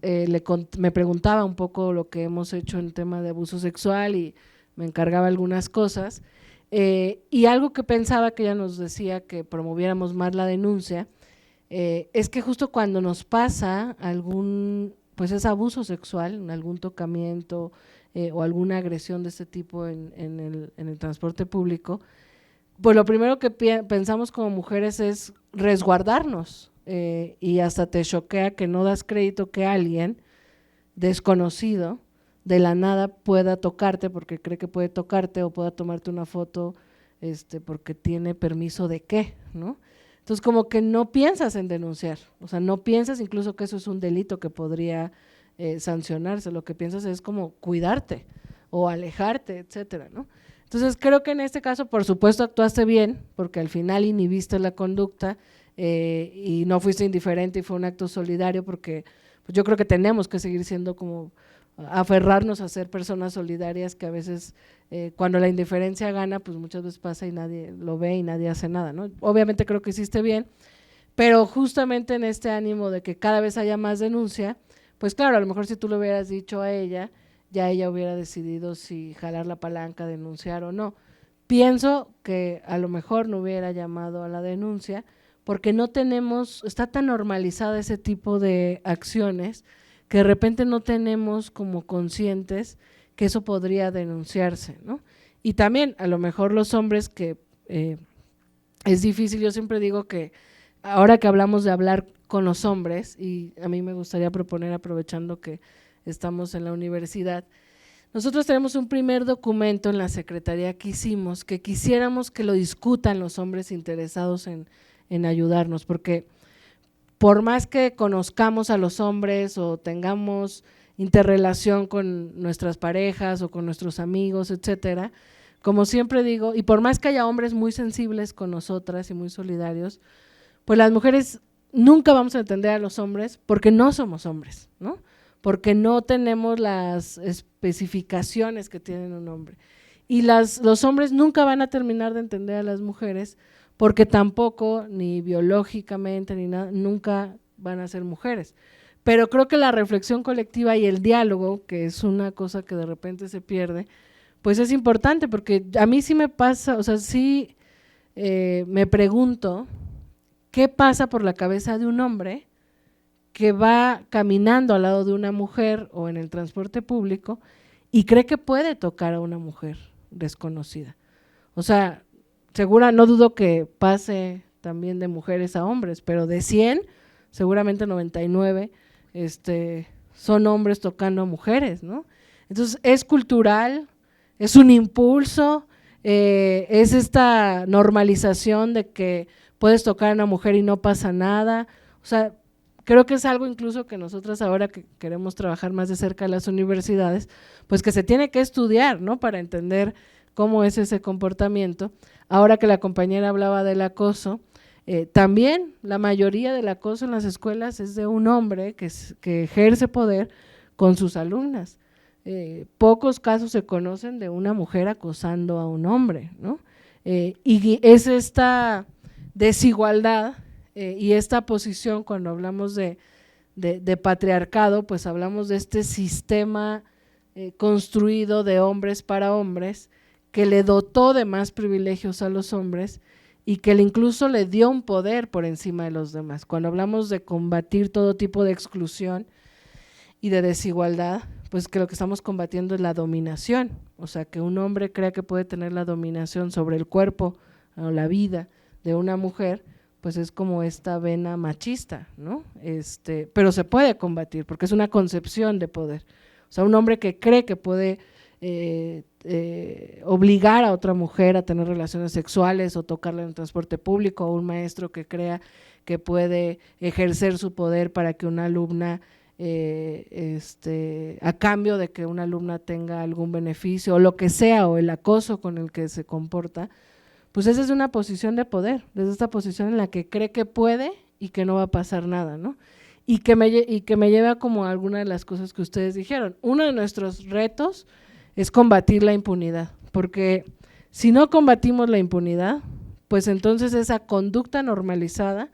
me preguntaba un poco lo que hemos hecho en tema de abuso sexual y me encargaba algunas cosas, y algo que pensaba que ella nos decía que promoviéramos más la denuncia, es que justo cuando nos pasa algún, pues es abuso sexual, algún tocamiento o alguna agresión de este tipo en el transporte público, pues lo primero que pensamos como mujeres es resguardarnos, y hasta te choquea que no das crédito que alguien desconocido de la nada pueda tocarte porque cree que puede tocarte o pueda tomarte una foto porque tiene permiso de qué, ¿no? Entonces como que no piensas en denunciar, o sea, no piensas incluso que eso es un delito que podría sancionarse, lo que piensas es como cuidarte o alejarte, etcétera, ¿no? Entonces creo que en este caso por supuesto actuaste bien porque al final inhibiste la conducta y no fuiste indiferente y fue un acto solidario porque pues yo creo que tenemos que seguir siendo como aferrarnos a ser personas solidarias que a veces cuando la indiferencia gana pues muchas veces pasa y nadie lo ve y nadie hace nada, ¿no? Obviamente creo que hiciste bien, pero justamente en este ánimo de que cada vez haya más denuncia, pues claro, a lo mejor si tú lo hubieras dicho a ella, ya ella hubiera decidido si jalar la palanca, denunciar o no. Pienso que a lo mejor no hubiera llamado a la denuncia porque no tenemos, está tan normalizada ese tipo de acciones que de repente no tenemos como conscientes que eso podría denunciarse, ¿no? Y también a lo mejor los hombres que es difícil, yo siempre digo que ahora que hablamos de hablar con los hombres, y a mí me gustaría proponer, aprovechando que estamos en la universidad, nosotros tenemos un primer documento en la secretaría que hicimos, que quisiéramos que lo discutan los hombres interesados en ayudarnos, porque por más que conozcamos a los hombres o tengamos interrelación con nuestras parejas o con nuestros amigos, etcétera, como siempre digo, y por más que haya hombres muy sensibles con nosotras y muy solidarios, pues las mujeres nunca vamos a entender a los hombres porque no somos hombres, ¿no? porque no tenemos las especificaciones que tienen un hombre. Y los hombres nunca van a terminar de entender a las mujeres porque tampoco, ni biológicamente, ni nada, nunca van a ser mujeres. Pero creo que la reflexión colectiva y el diálogo, que es una cosa que de repente se pierde, pues es importante, porque a mí sí me pasa, o sea, sí me pregunto qué pasa por la cabeza de un hombre que va caminando al lado de una mujer o en el transporte público y cree que puede tocar a una mujer desconocida. O sea, no dudo que pase también de mujeres a hombres, pero de 100, seguramente 99 son hombres tocando a mujeres, ¿no? Entonces, es cultural, es un impulso, es esta normalización de que puedes tocar a una mujer y no pasa nada. O sea, creo que es algo incluso que nosotras ahora que queremos trabajar más de cerca en las universidades, pues que se tiene que estudiar, ¿no? Para entender cómo es ese comportamiento. Ahora que la compañera hablaba del acoso, también la mayoría del acoso en las escuelas es de un hombre que ejerce poder con sus alumnas. Pocos casos se conocen de una mujer acosando a un hombre, ¿no? Y es esta desigualdad y esta posición, cuando hablamos de patriarcado, pues hablamos de este sistema construido de hombres para hombres que le dotó de más privilegios a los hombres y que incluso le dio un poder por encima de los demás. Cuando hablamos de combatir todo tipo de exclusión y de desigualdad, pues que lo que estamos combatiendo es la dominación, o sea, que un hombre crea que puede tener la dominación sobre el cuerpo o la vida de una mujer, pues es como esta vena machista, ¿no? Pero se puede combatir porque es una concepción de poder. O sea, un hombre que cree que puede obligar a otra mujer a tener relaciones sexuales o tocarla en el transporte público, o un maestro que crea que puede ejercer su poder para que una alumna, a cambio de que una alumna tenga algún beneficio o lo que sea, o el acoso con el que se comporta, pues esa es una posición de poder, desde esta posición en la que cree que puede y que no va a pasar nada, ¿no? Y que me lleva como a alguna de las cosas que ustedes dijeron. Uno de nuestros retos es combatir la impunidad, porque si no combatimos la impunidad, pues entonces esa conducta normalizada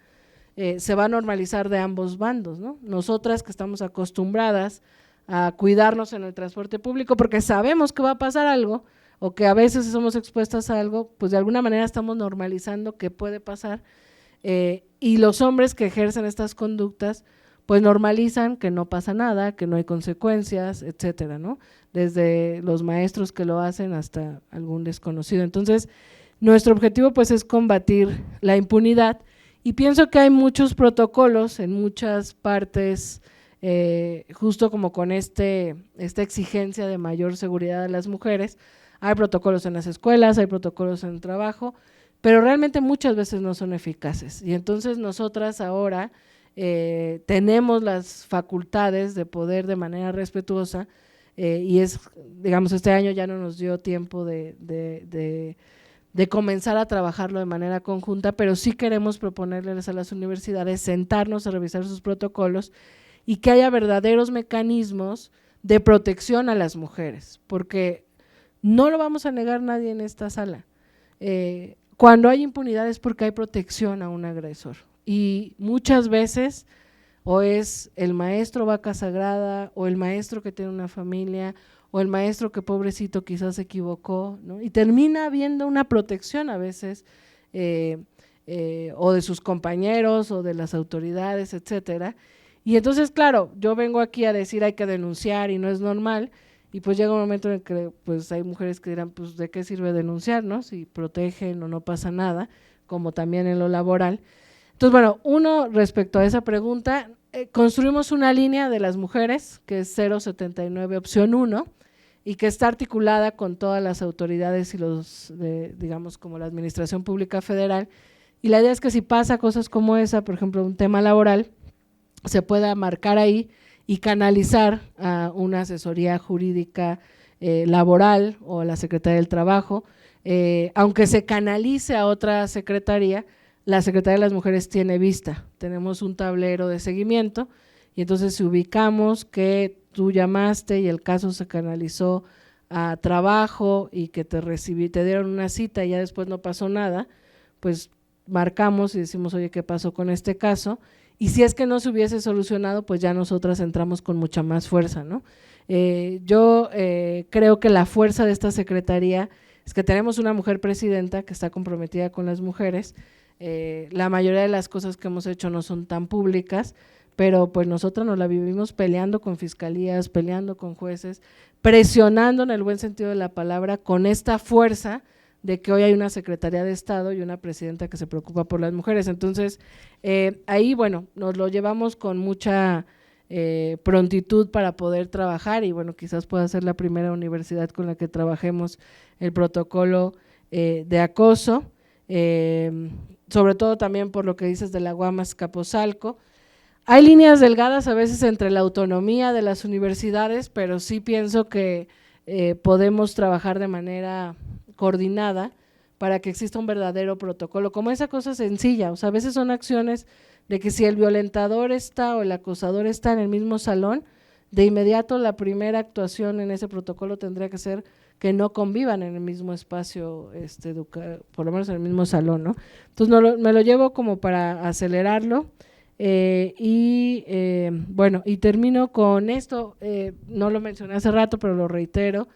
se va a normalizar de ambos bandos, ¿no? Nosotras que estamos acostumbradas a cuidarnos en el transporte público porque sabemos que va a pasar algo, o que a veces somos expuestas a algo, pues de alguna manera estamos normalizando que puede pasar, y los hombres que ejercen estas conductas pues normalizan que no pasa nada, que no hay consecuencias, etcétera, ¿no? Desde los maestros que lo hacen hasta algún desconocido. Entonces, nuestro objetivo pues es combatir la impunidad, y pienso que hay muchos protocolos en muchas partes, justo como con esta exigencia de mayor seguridad a las mujeres. Hay protocolos en las escuelas, hay protocolos en el trabajo, pero realmente muchas veces no son eficaces, y entonces nosotras ahora tenemos las facultades de poder de manera respetuosa, y digamos, este año ya no nos dio tiempo de comenzar a trabajarlo de manera conjunta, pero sí queremos proponerles a las universidades sentarnos a revisar sus protocolos y que haya verdaderos mecanismos de protección a las mujeres, porque no lo vamos a negar nadie en esta sala. Cuando hay impunidad es porque hay protección a un agresor, y muchas veces o es el maestro vaca sagrada, o el maestro que tiene una familia, o el maestro que pobrecito quizás se equivocó, ¿no? Y termina habiendo una protección a veces, o de sus compañeros o de las autoridades, etcétera. Y entonces, claro, yo vengo aquí a decir hay que denunciar y no es normal, y pues llega un momento en el que pues hay mujeres que dirán, pues ¿de qué sirve denunciar, no? Si protegen o no pasa nada, como también en lo laboral. Entonces, bueno, uno, respecto a esa pregunta, construimos una línea de las mujeres que es 079 opción 1, y que está articulada con todas las autoridades y digamos, como la Administración Pública Federal, y la idea es que si pasa cosas como esa, por ejemplo, un tema laboral, se pueda marcar ahí y canalizar a una asesoría jurídica laboral o a la Secretaría del Trabajo, aunque se canalice a otra secretaría. La Secretaría de las Mujeres tiene vista, tenemos un tablero de seguimiento y entonces si ubicamos que tú llamaste y el caso se canalizó a trabajo y que te dieron una cita y ya después no pasó nada, pues marcamos y decimos, oye, ¿qué pasó con este caso? Y si es que no se hubiese solucionado, pues ya nosotras entramos con mucha más fuerza, ¿no? Yo creo que la fuerza de esta secretaría es que tenemos una mujer presidenta que está comprometida con las mujeres. La mayoría de las cosas que hemos hecho no son tan públicas, pero pues nosotros nos la vivimos peleando con fiscalías, peleando con jueces, presionando en el buen sentido de la palabra con esta fuerza de que hoy hay una Secretaría de Estado y una presidenta que se preocupa por las mujeres. Entonces, ahí, bueno, nos lo llevamos con mucha prontitud para poder trabajar y bueno, quizás pueda ser la primera universidad con la que trabajemos el protocolo de acoso, sobre todo también por lo que dices de la Guamas Capozalco. Hay líneas delgadas a veces entre la autonomía de las universidades, pero sí pienso que podemos trabajar de manera coordinada para que exista un verdadero protocolo, como esa cosa sencilla, o sea, a veces son acciones de que si el violentador está o el acosador está en el mismo salón, de inmediato la primera actuación en ese protocolo tendría que ser que no convivan en el mismo espacio, por lo menos en el mismo salón, ¿no? Entonces me lo llevo como para acelerarlo. Bueno, y termino con esto, no lo mencioné hace rato, pero lo reitero,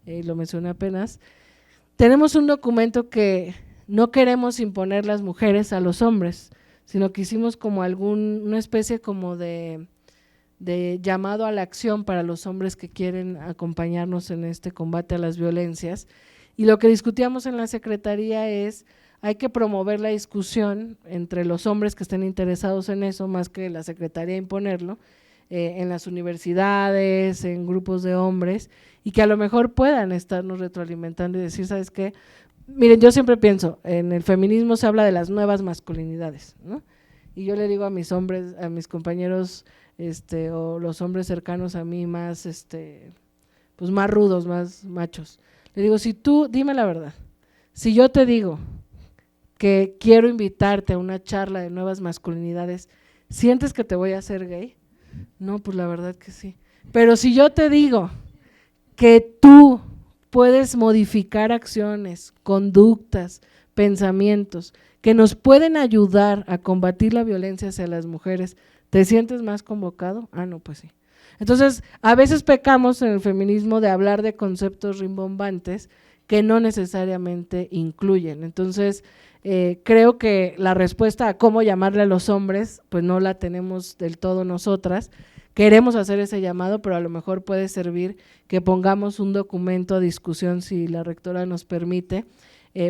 lo mencioné apenas. Tenemos un documento que no queremos imponer las mujeres a los hombres, sino que hicimos como una especie como de llamado a la acción para los hombres que quieren acompañarnos en este combate a las violencias. Y lo que discutíamos en la Secretaría es, hay que promover la discusión entre los hombres que estén interesados en eso, más que la Secretaría imponerlo, en las universidades, en grupos de hombres, y que a lo mejor puedan estarnos retroalimentando y decir, ¿sabes qué? Miren, yo siempre pienso, en el feminismo se habla de las nuevas masculinidades, ¿no? Y yo le digo a mis hombres, a mis compañeros, o los hombres cercanos a mí más, pues más rudos, más machos, le digo, si tú, dime la verdad, si yo te digo que quiero invitarte a una charla de nuevas masculinidades, ¿sientes que te voy a hacer gay? No, pues la verdad que sí. Pero si yo te digo que tú puedes modificar acciones, conductas, pensamientos que nos pueden ayudar a combatir la violencia hacia las mujeres, ¿te sientes más convocado? Ah, no, pues sí. Entonces, a veces pecamos en el feminismo de hablar de conceptos rimbombantes que no necesariamente incluyen. Entonces, creo que la respuesta a cómo llamarle a los hombres, pues no la tenemos del todo nosotras. Queremos hacer ese llamado, pero a lo mejor puede servir que pongamos un documento a discusión, si la rectora nos permite,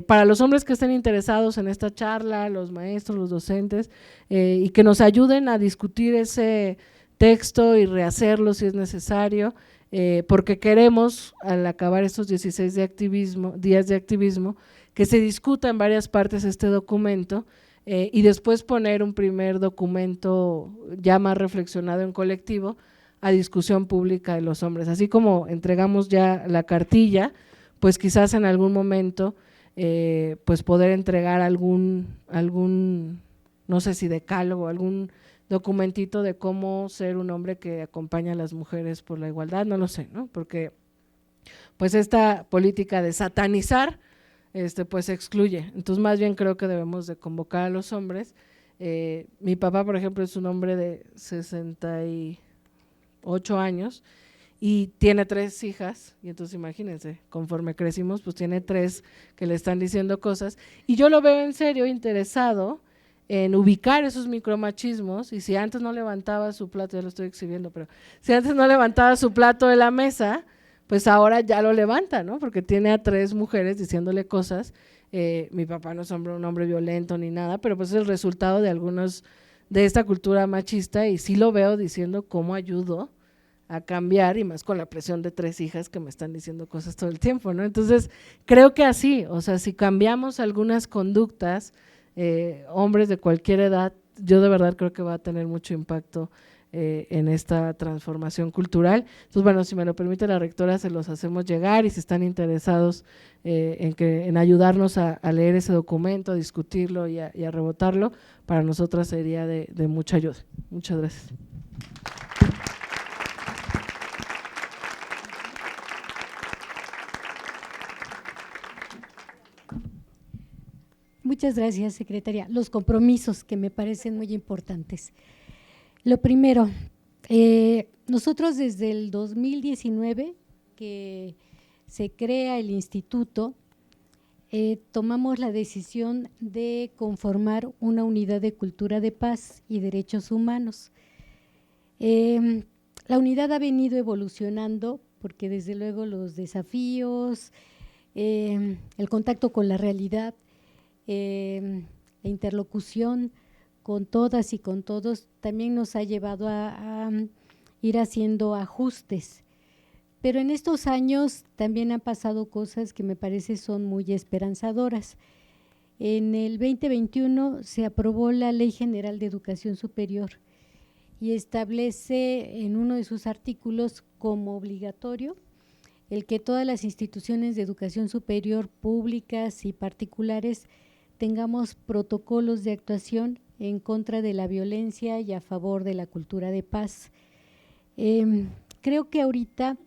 para los hombres que estén interesados en esta charla, los maestros, los docentes, y que nos ayuden a discutir ese texto y rehacerlo si es necesario, porque queremos, al acabar estos 16 días de activismo, que se discuta en varias partes este documento y después poner un primer documento ya más reflexionado en colectivo a discusión pública de los hombres. Así como entregamos ya la cartilla, pues quizás en algún momento pues poder entregar algún, no sé si decálogo, algún documentito de cómo ser un hombre que acompaña a las mujeres por la igualdad, no lo sé, ¿no? Porque pues esta política de satanizar pues excluye. Entonces más bien creo que debemos de convocar a los hombres. Mi papá, por ejemplo, es un hombre de 68 años y tiene 3 hijas, y entonces imagínense, conforme crecimos, pues tiene 3 que le están diciendo cosas, y yo lo veo en serio interesado en ubicar esos micromachismos, y si antes no levantaba su plato, ya lo estoy exhibiendo, pero si antes no levantaba su plato de la mesa, pues ahora ya lo levanta, ¿no? Porque tiene a 3 mujeres diciéndole cosas. Mi papá no es un hombre violento ni nada, pero pues es el resultado de algunos de esta cultura machista, y sí lo veo diciendo cómo ayudo a cambiar, y más con la presión de 3 hijas que me están diciendo cosas todo el tiempo, ¿no? Entonces, creo que así, o sea, si cambiamos algunas conductas, hombres de cualquier edad, yo de verdad creo que va a tener mucho impacto en esta transformación cultural. Entonces, bueno, si me lo permite la rectora, se los hacemos llegar, y si están interesados en ayudarnos a leer ese documento, a discutirlo y a rebotarlo, para nosotras sería de mucha ayuda. Muchas gracias. Muchas gracias, secretaria. Los compromisos que me parecen muy importantes. Lo primero, nosotros desde el 2019 que se crea el instituto, tomamos la decisión de conformar una unidad de cultura de paz y derechos humanos. La unidad ha venido evolucionando porque desde luego los desafíos, el contacto con la realidad, la interlocución con todas y con todos también nos ha llevado a ir haciendo ajustes. Pero en estos años también han pasado cosas que me parece son muy esperanzadoras. En el 2021 se aprobó la Ley General de Educación Superior y establece en uno de sus artículos como obligatorio el que todas las instituciones de educación superior públicas y particulares tengamos protocolos de actuación en contra de la violencia y a favor de la cultura de paz. Creo que ahorita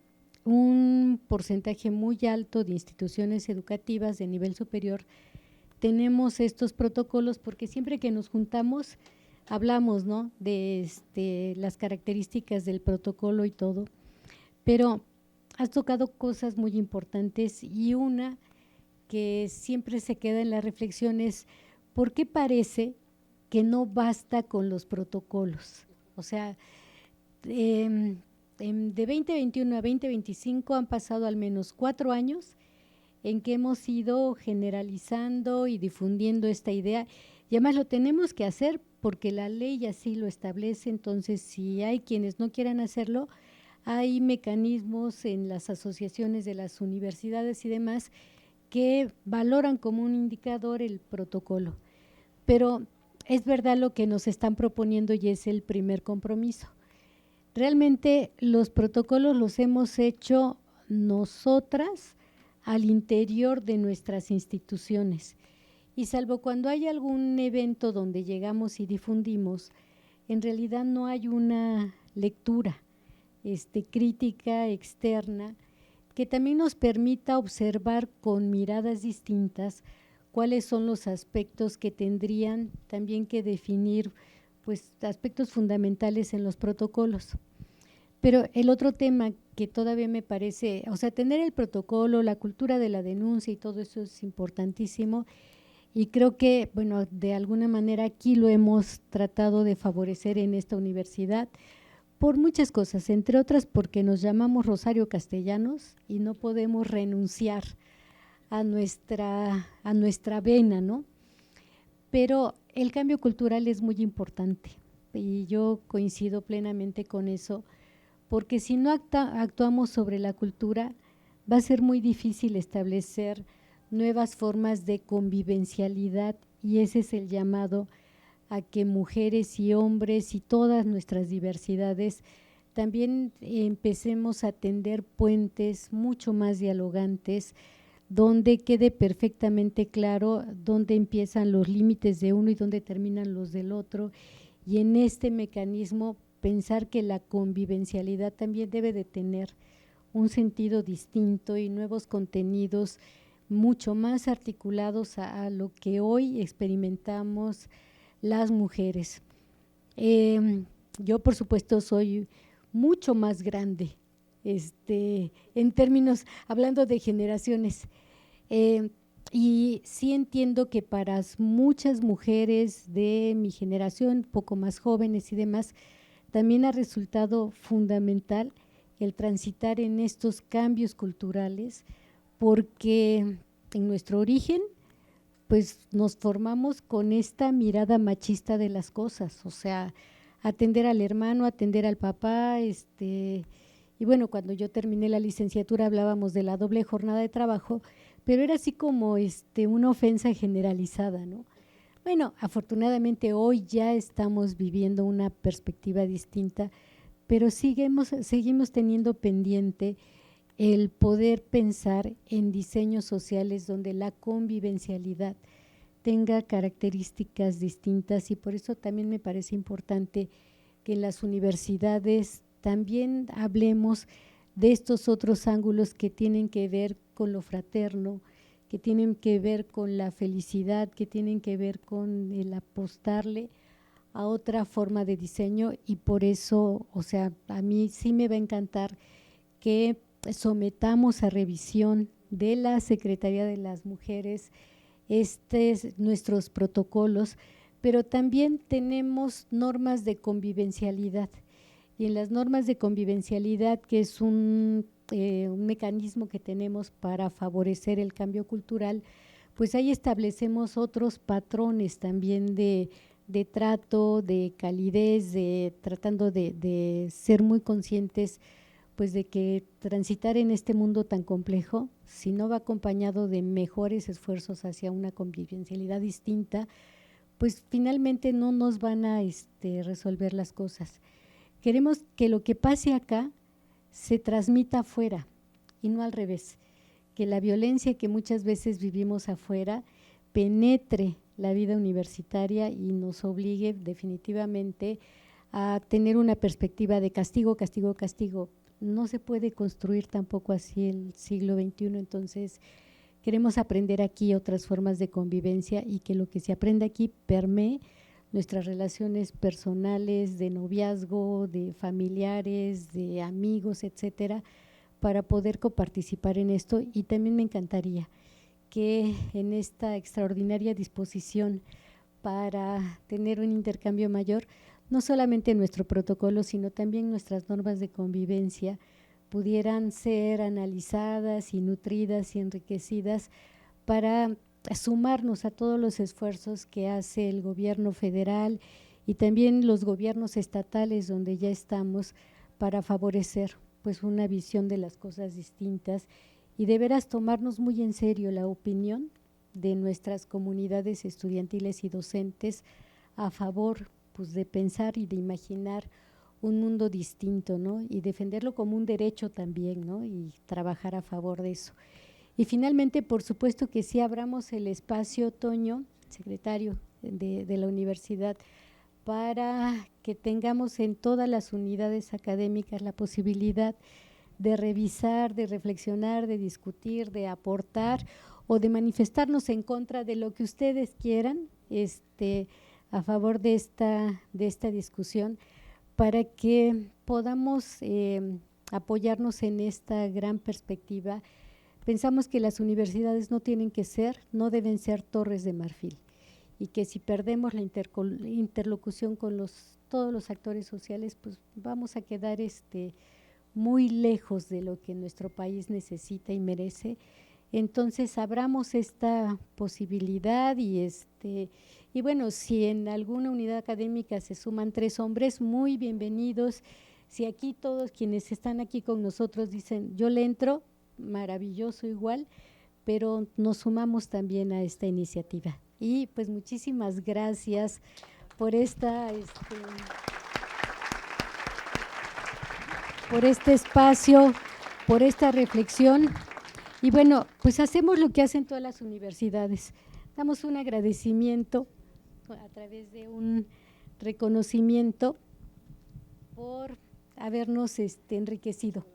un porcentaje muy alto de instituciones educativas de nivel superior tenemos estos protocolos porque siempre que nos juntamos hablamos, ¿no?, de las características del protocolo y todo, pero has tocado cosas muy importantes y una que siempre se queda en la reflexión es ¿por qué parece que no basta con los protocolos? O sea, de 2021 a 2025 han pasado al menos 4 años en que hemos ido generalizando y difundiendo esta idea y además lo tenemos que hacer porque la ley así lo establece, entonces si hay quienes no quieran hacerlo, hay mecanismos en las asociaciones de las universidades y demás que valoran como un indicador el protocolo, pero es verdad lo que nos están proponiendo y es el primer compromiso. Realmente los protocolos los hemos hecho nosotras al interior de nuestras instituciones y salvo cuando hay algún evento donde llegamos y difundimos, en realidad no hay una lectura crítica externa que también nos permita observar con miradas distintas cuáles son los aspectos que tendrían también que definir pues aspectos fundamentales en los protocolos. Pero el otro tema que todavía me parece, o sea, tener el protocolo, la cultura de la denuncia y todo eso es importantísimo y creo que, bueno, de alguna manera aquí lo hemos tratado de favorecer en esta universidad por muchas cosas, entre otras porque nos llamamos Rosario Castellanos y no podemos renunciar a nuestra vena, ¿no? Pero el cambio cultural es muy importante y yo coincido plenamente con eso, porque si no actuamos sobre la cultura va a ser muy difícil establecer nuevas formas de convivencialidad y ese es el llamado a que mujeres y hombres y todas nuestras diversidades también empecemos a tender puentes mucho más dialogantes, donde quede perfectamente claro dónde empiezan los límites de uno y dónde terminan los del otro, y en este mecanismo pensar que la convivencialidad también debe de tener un sentido distinto y nuevos contenidos mucho más articulados a lo que hoy experimentamos las mujeres. Yo, por supuesto, soy mucho más grande, en términos, hablando de generaciones, y sí entiendo que para muchas mujeres de mi generación, poco más jóvenes y demás, también ha resultado fundamental el transitar en estos cambios culturales, porque en nuestro origen pues nos formamos con esta mirada machista de las cosas, o sea, atender al hermano, atender al papá, y bueno, cuando yo terminé la licenciatura hablábamos de la doble jornada de trabajo, pero era así como una ofensa generalizada, ¿no? Bueno, afortunadamente hoy ya estamos viviendo una perspectiva distinta, pero seguimos teniendo pendiente el poder pensar en diseños sociales donde la convivencialidad tenga características distintas y por eso también me parece importante que en las universidades también hablemos de estos otros ángulos que tienen que ver con lo fraterno, que tienen que ver con la felicidad, que tienen que ver con el apostarle a otra forma de diseño, y por eso, o sea, a mí sí me va a encantar que sometamos a revisión de la Secretaría de las Mujeres nuestros protocolos, pero también tenemos normas de convivencialidad, y en las normas de convivencialidad, que es un mecanismo que tenemos para favorecer el cambio cultural, pues ahí establecemos otros patrones también de trato, de calidez, tratando de ser muy conscientes pues de que transitar en este mundo tan complejo, si no va acompañado de mejores esfuerzos hacia una convivencialidad distinta, pues finalmente no nos van a resolver las cosas. Queremos que lo que pase acá se transmita afuera y no al revés, que la violencia que muchas veces vivimos afuera penetre la vida universitaria y nos obligue definitivamente a tener una perspectiva de castigo, castigo, castigo. No se puede construir tampoco así el siglo XXI, entonces queremos aprender aquí otras formas de convivencia y que lo que se aprende aquí permee nuestras relaciones personales, de noviazgo, de familiares, de amigos, etcétera, para poder coparticipar en esto. Y también me encantaría que en esta extraordinaria disposición para tener un intercambio mayor, no solamente nuestro protocolo, sino también nuestras normas de convivencia pudieran ser analizadas y nutridas y enriquecidas para sumarnos a todos los esfuerzos que hace el gobierno federal y también los gobiernos estatales donde ya estamos para favorecer pues una visión de las cosas distintas y de veras tomarnos muy en serio la opinión de nuestras comunidades estudiantiles y docentes a favor pues de pensar y de imaginar un mundo distinto, ¿no? Y defenderlo como un derecho también, ¿no? Y trabajar a favor de eso. Y finalmente, por supuesto que sí abramos el espacio, Toño, secretario de la universidad, para que tengamos en todas las unidades académicas la posibilidad de revisar, de reflexionar, de discutir, de aportar o de manifestarnos en contra de lo que ustedes quieran, a favor de esta discusión, para que podamos apoyarnos en esta gran perspectiva. Pensamos que las universidades no deben ser torres de marfil, y que si perdemos la interlocución con todos los actores sociales, pues vamos a quedar muy lejos de lo que nuestro país necesita y merece. Entonces abramos esta posibilidad y bueno, si en alguna unidad académica se suman 3 hombres, muy bienvenidos. Si aquí todos quienes están aquí con nosotros dicen yo le entro, maravilloso igual, pero nos sumamos también a esta iniciativa. Y pues muchísimas gracias por por este espacio, por esta reflexión. Y bueno, pues hacemos lo que hacen todas las universidades. Damos un agradecimiento a través de un reconocimiento por habernos enriquecido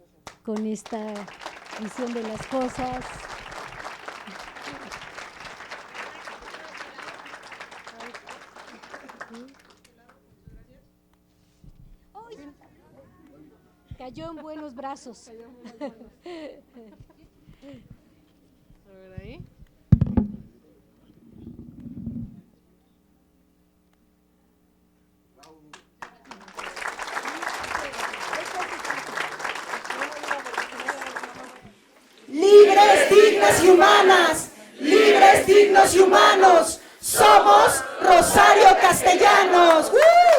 con esta visión de las cosas. Cayó en buenos brazos. A ver ahí. Libres, dignas y humanas, libres, dignos y humanos, somos Rosario Castellanos. ¡Woo!